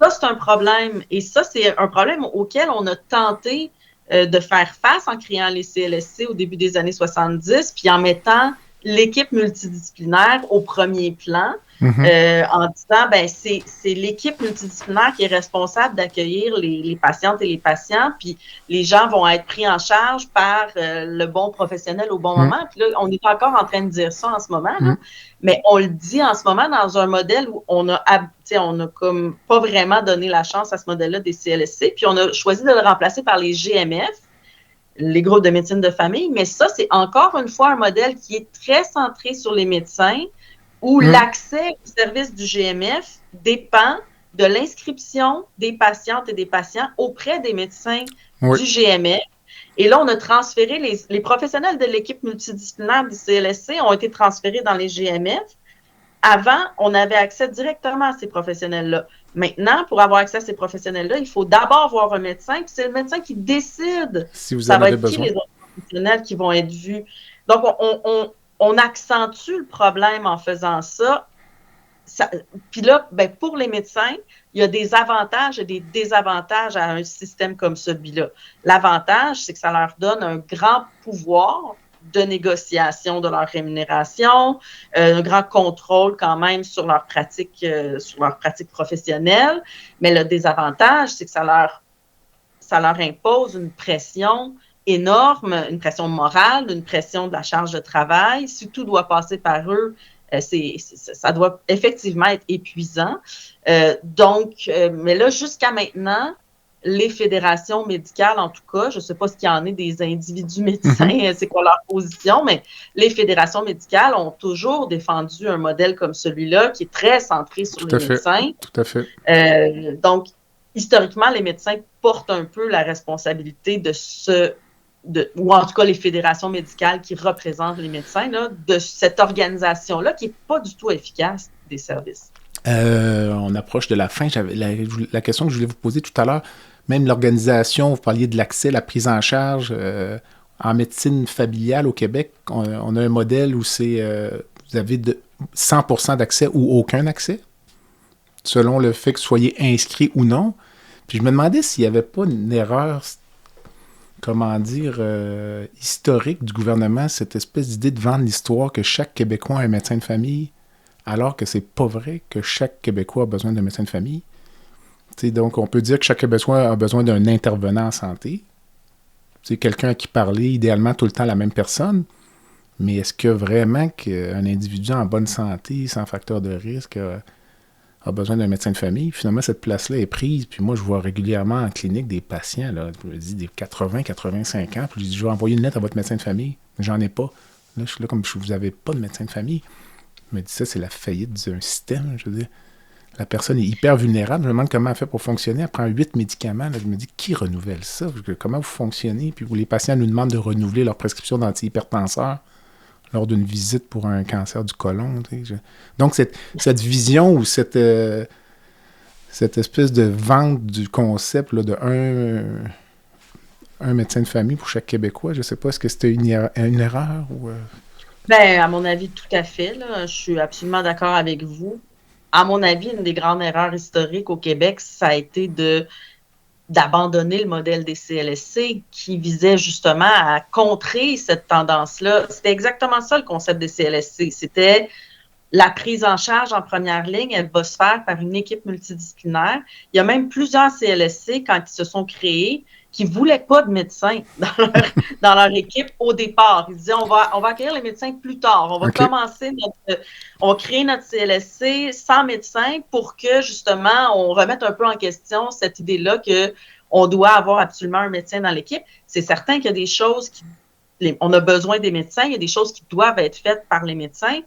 Ça, c'est un problème. Et ça, c'est un problème auquel on a tenté de faire face en créant les CLSC au début des années 70, puis en mettant l'équipe multidisciplinaire au premier plan, en disant, ben c'est l'équipe multidisciplinaire qui est responsable d'accueillir les patientes et les patients, puis les gens vont être pris en charge par le bon professionnel au bon moment. Puis là, on est encore en train de dire ça en ce moment, là, mais on le dit en ce moment dans un modèle où on a comme pas vraiment donné la chance à ce modèle-là des CLSC, puis on a choisi de le remplacer par les GMF, les groupes de médecine de famille, mais ça, c'est encore une fois un modèle qui est très centré sur les médecins, où l'accès au service du GMF dépend de l'inscription des patientes et des patients auprès des médecins du GMF. Et là, on a transféré les professionnels de l'équipe multidisciplinaire du CLSC ont été transférés dans les GMF. Avant, on avait accès directement à ces professionnels-là. Maintenant, pour avoir accès à ces professionnels-là, il faut d'abord voir un médecin, puis c'est le médecin qui décide si vous ça en va avez être besoin. qui les autres professionnels qui vont être vus. Donc, on accentue le problème en faisant ça. Puis là, ben, pour les médecins, il y a des avantages et des désavantages à un système comme celui-là. L'avantage, c'est que ça leur donne un grand pouvoir de négociation de leur rémunération, un grand contrôle quand même sur leur pratique professionnelle. Mais le désavantage, c'est que ça leur impose une pression énorme, une pression morale, une pression de la charge de travail. Si tout doit passer par eux, ça doit effectivement être épuisant. Mais là, jusqu'à maintenant, les fédérations médicales, en tout cas, je ne sais pas ce qu'il y en est des individus médecins, c'est quoi leur position, mais les fédérations médicales ont toujours défendu un modèle comme celui-là qui est très centré sur les médecins. Tout à fait. Donc, historiquement, les médecins portent un peu la responsabilité ou en tout cas les fédérations médicales qui représentent les médecins, là, de cette organisation-là qui n'est pas du tout efficace des services. On approche de la fin. J'avais la question que je voulais vous poser tout à l'heure, même l'organisation, vous parliez de l'accès, la prise en charge en médecine familiale au Québec, on a un modèle où vous avez 100% d'accès ou aucun accès, selon le fait que vous soyez inscrit ou non. Puis je me demandais s'il n'y avait pas une erreur, historique du gouvernement, cette espèce d'idée de vendre l'histoire que chaque Québécois a un médecin de famille, alors que c'est pas vrai que chaque Québécois a besoin d'un médecin de famille. T'sais, donc, on peut dire que chaque Québécois a besoin d'un intervenant en santé. C'est quelqu'un à qui parler, idéalement tout le temps la même personne. Mais est-ce que vraiment qu'un individu en bonne santé, sans facteur de risque, a besoin d'un médecin de famille? Finalement, cette place-là est prise. Puis moi, je vois régulièrement en clinique des patients, là, je me dis des 80, 85 ans. Puis je dis, je vais envoyer une lettre à votre médecin de famille. Mais j'en ai pas. Là, je suis là comme, vous n'avez pas de médecin de famille. Je me dis, ça, c'est la faillite d'un système. Je veux dire, la personne est hyper vulnérable. Je me demande comment elle fait pour fonctionner. Elle prend 8 médicaments. Là, je me dis, qui renouvelle ça? Comment vous fonctionnez? Puis les patients nous demandent de renouveler leur prescription d'antihypertenseurs lors d'une visite pour un cancer du côlon. Donc, cette vision ou cette espèce de vente du concept là, de un médecin de famille pour chaque Québécois, je ne sais pas, est-ce que c'était une erreur ou... Ben, à mon avis, tout à fait. Là, je suis absolument d'accord avec vous. À mon avis, une des grandes erreurs historiques au Québec, ça a été d'abandonner le modèle des CLSC qui visait justement à contrer cette tendance-là. C'était exactement ça le concept des CLSC. C'était la prise en charge en première ligne, elle va se faire par une équipe multidisciplinaire. Il y a même plusieurs CLSC, quand ils se sont créés, qui ne voulaient pas de médecins dans leur équipe au départ. Ils disaient, on va accueillir les médecins plus tard. On va on va créer notre CLSC sans médecins pour que, justement, on remette un peu en question cette idée-là qu'on doit avoir absolument un médecin dans l'équipe. C'est certain qu'il y a des choses on a besoin des médecins, il y a des choses qui doivent être faites par les médecins,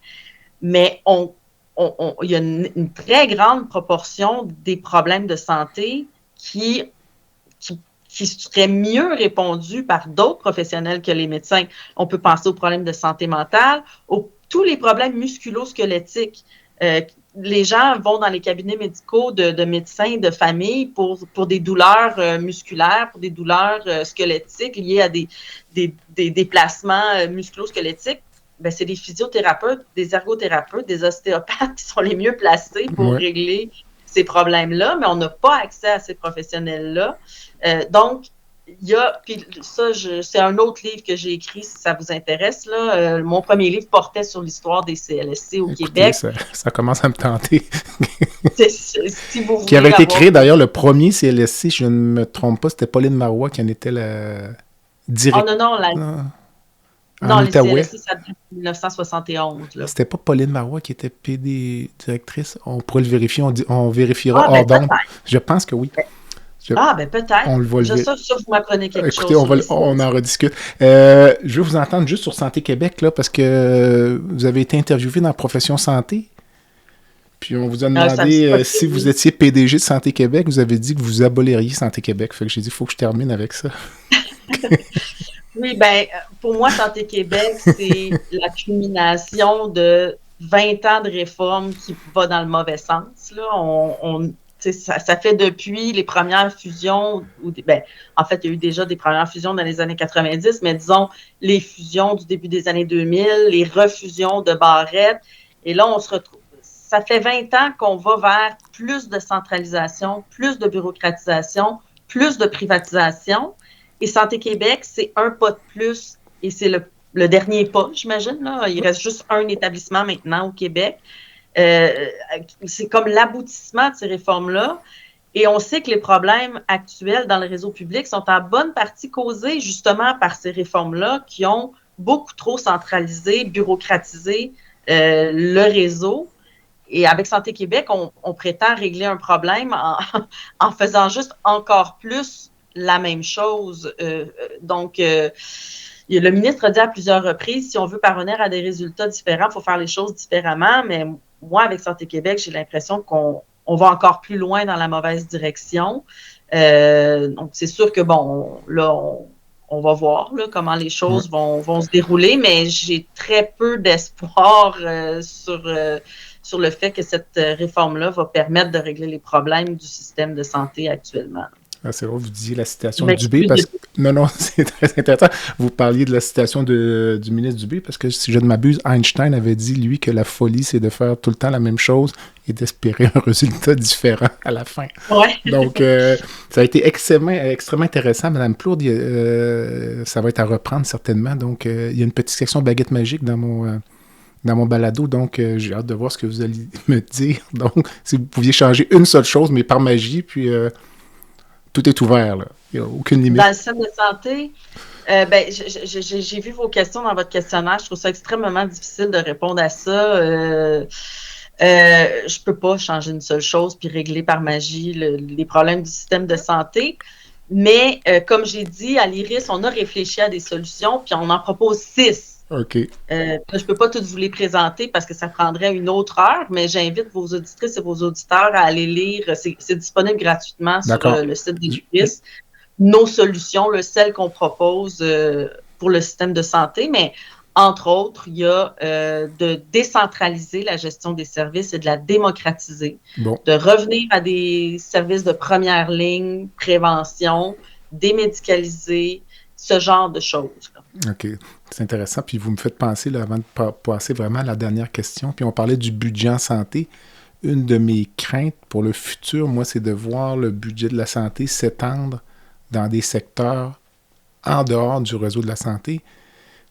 mais il y a une très grande proportion des problèmes de santé qui seraient mieux répondus par d'autres professionnels que les médecins. On peut penser aux problèmes de santé mentale, tous les problèmes musculo-squelettiques. Les gens vont dans les cabinets médicaux de médecins de famille pour des douleurs musculaires, pour des douleurs squelettiques liées à des déplacements musculo-squelettiques. Ben, c'est des physiothérapeutes, des ergothérapeutes, des ostéopathes qui sont les mieux placés pour régler ces problèmes-là, mais on n'a pas accès à ces professionnels-là. Donc, puis ça, c'est un autre livre que j'ai écrit, si ça vous intéresse, là. Mon premier livre portait sur l'histoire des CLSC au Québec. Ça commence à me tenter. Si vous voulez Qui avait été créé, d'ailleurs, le premier CLSC, je ne me trompe pas, c'était Pauline Marois qui en était la directrice. Non, les CLSC, ça date de 1971. Là. C'était pas Pauline Marois qui était PD directrice? On pourrait le vérifier, on vérifiera hors d'onde. Je pense que oui. Peut-être. On le voit ça, vous m'apprenez quelque chose. Écoutez, on en rediscute. Je veux vous entendre juste sur Santé Québec, là, parce que vous avez été interviewé dans Profession Santé. Puis on vous a demandé si vous étiez PDG de Santé Québec, vous avez dit que vous aboliriez Santé Québec. Fait que j'ai dit, il faut que je termine avec ça. Oui, pour moi, Santé Québec, c'est la culmination de 20 ans de réforme qui va dans le mauvais sens. Là. Ça fait depuis les premières fusions, en fait, il y a eu déjà des premières fusions dans les années 90, mais disons les fusions du début des années 2000, les refusions de Barrette. Et là, on se retrouve. Ça fait 20 ans qu'on va vers plus de centralisation, plus de bureaucratisation, plus de privatisation. Et Santé Québec, c'est un pas de plus et c'est le dernier pas, j'imagine. Là. Il reste juste un établissement maintenant au Québec. C'est comme l'aboutissement de ces réformes-là. Et on sait que les problèmes actuels dans le réseau public sont en bonne partie causés justement par ces réformes-là qui ont beaucoup trop centralisé, bureaucratisé le réseau. Et avec Santé Québec, on prétend régler un problème en faisant juste encore plus la même chose. Le ministre a dit à plusieurs reprises, si on veut parvenir à des résultats différents, il faut faire les choses différemment. Mais moi, avec Santé Québec, j'ai l'impression qu'on va encore plus loin dans la mauvaise direction. Donc, c'est sûr que, on va voir là, comment les choses vont se dérouler, mais j'ai très peu d'espoir sur le fait que cette réforme-là va permettre de régler les problèmes du système de santé actuellement. Ah, c'est vrai, vous disiez la citation de Dubé, parce que... Non, c'est très intéressant. Vous parliez de la citation du ministre Dubé, parce que si je ne m'abuse, Einstein avait dit, lui, que la folie, c'est de faire tout le temps la même chose et d'espérer un résultat différent à la fin. Ouais. Donc, ça a été extrêmement intéressant. Madame Plourde, ça va être à reprendre certainement. Donc, il y a une petite section baguette magique dans mon balado, donc j'ai hâte de voir ce que vous allez me dire. Donc, si vous pouviez changer une seule chose, mais par magie, puis... tout est ouvert, là. Il n'y a aucune limite. Dans le système de santé, j'ai vu vos questions dans votre questionnaire. Je trouve ça extrêmement difficile de répondre à ça. Je peux pas changer une seule chose puis régler par magie les problèmes du système de santé. Mais comme j'ai dit, à l'IRIS, on a réfléchi à des solutions puis on en propose 6. OK. Je peux pas toutes vous les présenter parce que ça prendrait une autre heure, mais j'invite vos auditrices et vos auditeurs à aller lire. C'est disponible gratuitement sur le site de l'IRIS. Nos solutions, celles qu'on propose pour le système de santé, mais entre autres, il y a de décentraliser la gestion des services et de la démocratiser, de revenir à des services de première ligne, prévention, démédicaliser, ce genre de choses. Là. OK. C'est intéressant. Puis vous me faites penser, là, avant de passer vraiment à la dernière question, puis on parlait du budget en santé. Une de mes craintes pour le futur, moi, c'est de voir le budget de la santé s'étendre dans des secteurs en dehors du réseau de la santé.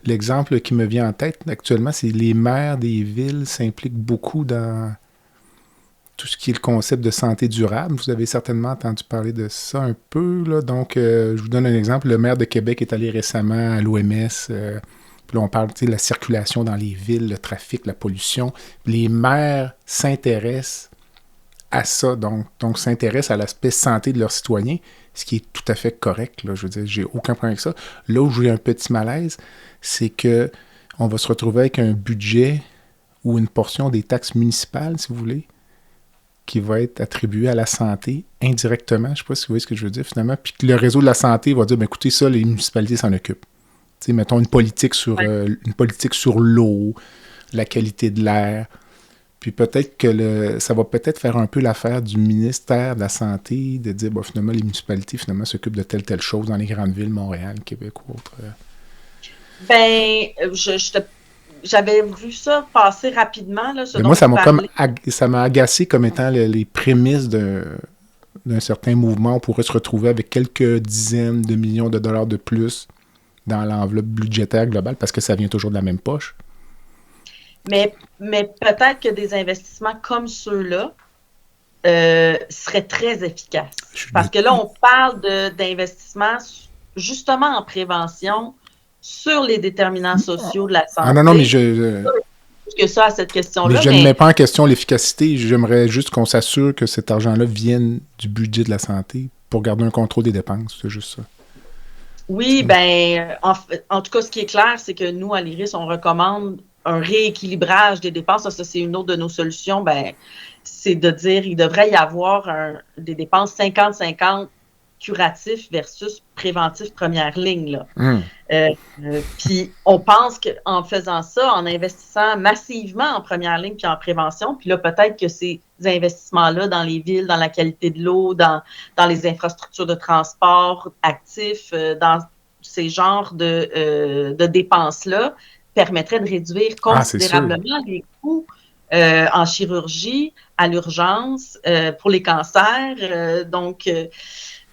L'exemple qui me vient en tête actuellement, c'est les maires des villes s'impliquent beaucoup dans tout ce qui est le concept de santé durable. Vous avez certainement entendu parler de ça un peu, là. Donc, je vous donne un exemple. Le maire de Québec est allé récemment à l'OMS. Puis là, on parle de la circulation dans les villes, le trafic, la pollution. Les maires s'intéressent à ça, donc s'intéressent à l'aspect santé de leurs citoyens, ce qui est tout à fait correct. Là. Je veux dire, j'ai aucun problème avec ça. Là où j'ai un petit malaise, c'est que on va se retrouver avec un budget ou une portion des taxes municipales, si vous voulez, qui va être attribué à la santé indirectement. Je ne sais pas si vous voyez ce que je veux dire, finalement. Puis que le réseau de la santé va dire, bien, écoutez, ça, les municipalités s'en occupent. Tu sais, mettons une politique sur l'eau, la qualité de l'air. Puis peut-être que ça va peut-être faire un peu l'affaire du ministère de la Santé, de dire, bah, finalement, les municipalités, finalement, s'occupent de telle chose dans les grandes villes, Montréal, Québec ou autre. Ben, j'avais vu ça passer rapidement. Là, moi, ça m'a agacé comme étant les prémices d'un certain mouvement, on pourrait se retrouver avec quelques dizaines de millions de dollars de plus dans l'enveloppe budgétaire globale parce que ça vient toujours de la même poche. Mais peut-être que des investissements comme ceux-là seraient très efficaces. Parce que là, on parle d'investissements justement en prévention sur les déterminants sociaux de la santé. Ah non, mais que ça à cette question-là. Mais je ne mets pas en question l'efficacité. J'aimerais juste qu'on s'assure que cet argent-là vienne du budget de la santé pour garder un contrôle des dépenses. C'est juste ça. Oui, bien, en tout cas, ce qui est clair, c'est que nous, à l'IRIS, on recommande un rééquilibrage des dépenses. Ça, c'est une autre de nos solutions. Ben, c'est de dire qu'il devrait y avoir des dépenses 50-50 curatifs versus préventif première ligne. Puis on pense qu'en faisant ça, en investissant massivement en première ligne puis en prévention, puis là, peut-être que ces investissements-là dans les villes, dans la qualité de l'eau, dans les infrastructures de transport actifs, dans ces genres de dépenses-là, permettraient de réduire considérablement les coûts en chirurgie, à l'urgence, pour les cancers. Donc,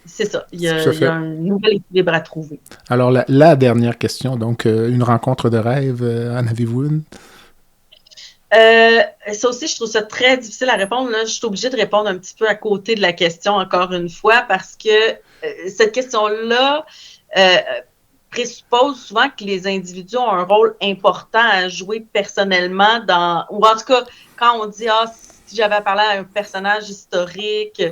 c'est ça. Il y a un nouvel équilibre à trouver. Alors, la dernière question. Donc, une rencontre de rêve, en avez-vous une? Ça aussi, je trouve ça très difficile à répondre. Là, je suis obligée de répondre un petit peu à côté de la question, encore une fois, parce que cette question-là présuppose souvent que les individus ont un rôle important à jouer personnellement ou en tout cas, quand on dit « Ah, si j'avais parlé à un personnage historique »,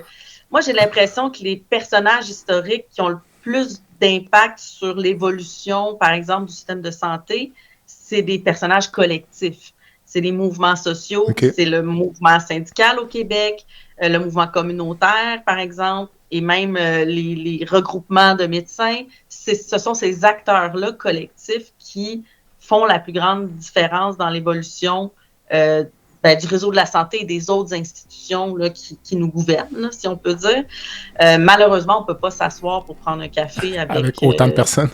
moi, j'ai l'impression que les personnages historiques qui ont le plus d'impact sur l'évolution, par exemple, du système de santé, c'est des personnages collectifs. C'est les mouvements sociaux, c'est le mouvement syndical au Québec, le mouvement communautaire, par exemple, et même les regroupements de médecins. Ce sont ces acteurs-là collectifs qui font la plus grande différence dans l'évolution du réseau de la santé et des autres institutions là, qui nous gouvernent, là, si on peut dire. Malheureusement, on ne peut pas s'asseoir pour prendre un café avec autant de personnes.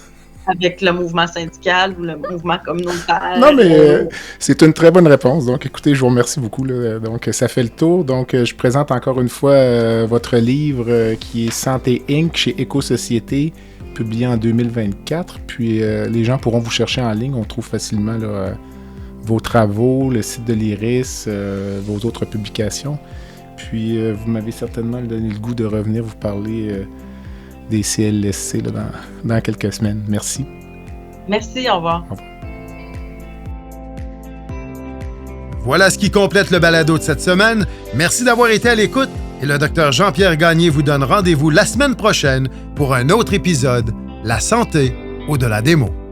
Avec le mouvement syndical ou le mouvement communautaire. Non, mais c'est une très bonne réponse. Donc, écoutez, je vous remercie beaucoup. Là. Donc, ça fait le tour. Donc, je présente encore une fois votre livre qui est Santé Inc. chez Éco-Société, publié en 2024. Puis, les gens pourront vous chercher en ligne. On trouve facilement là, vos travaux, le site de l'IRIS, vos autres publications. Puis, vous m'avez certainement donné le goût de revenir vous parler des CLSC là, dans quelques semaines. Merci. Merci, au revoir. Au revoir. Voilà ce qui complète le balado de cette semaine. Merci d'avoir été à l'écoute et le Dr Jean-Pierre Gagné vous donne rendez-vous la semaine prochaine pour un autre épisode, La santé au-delà des mots.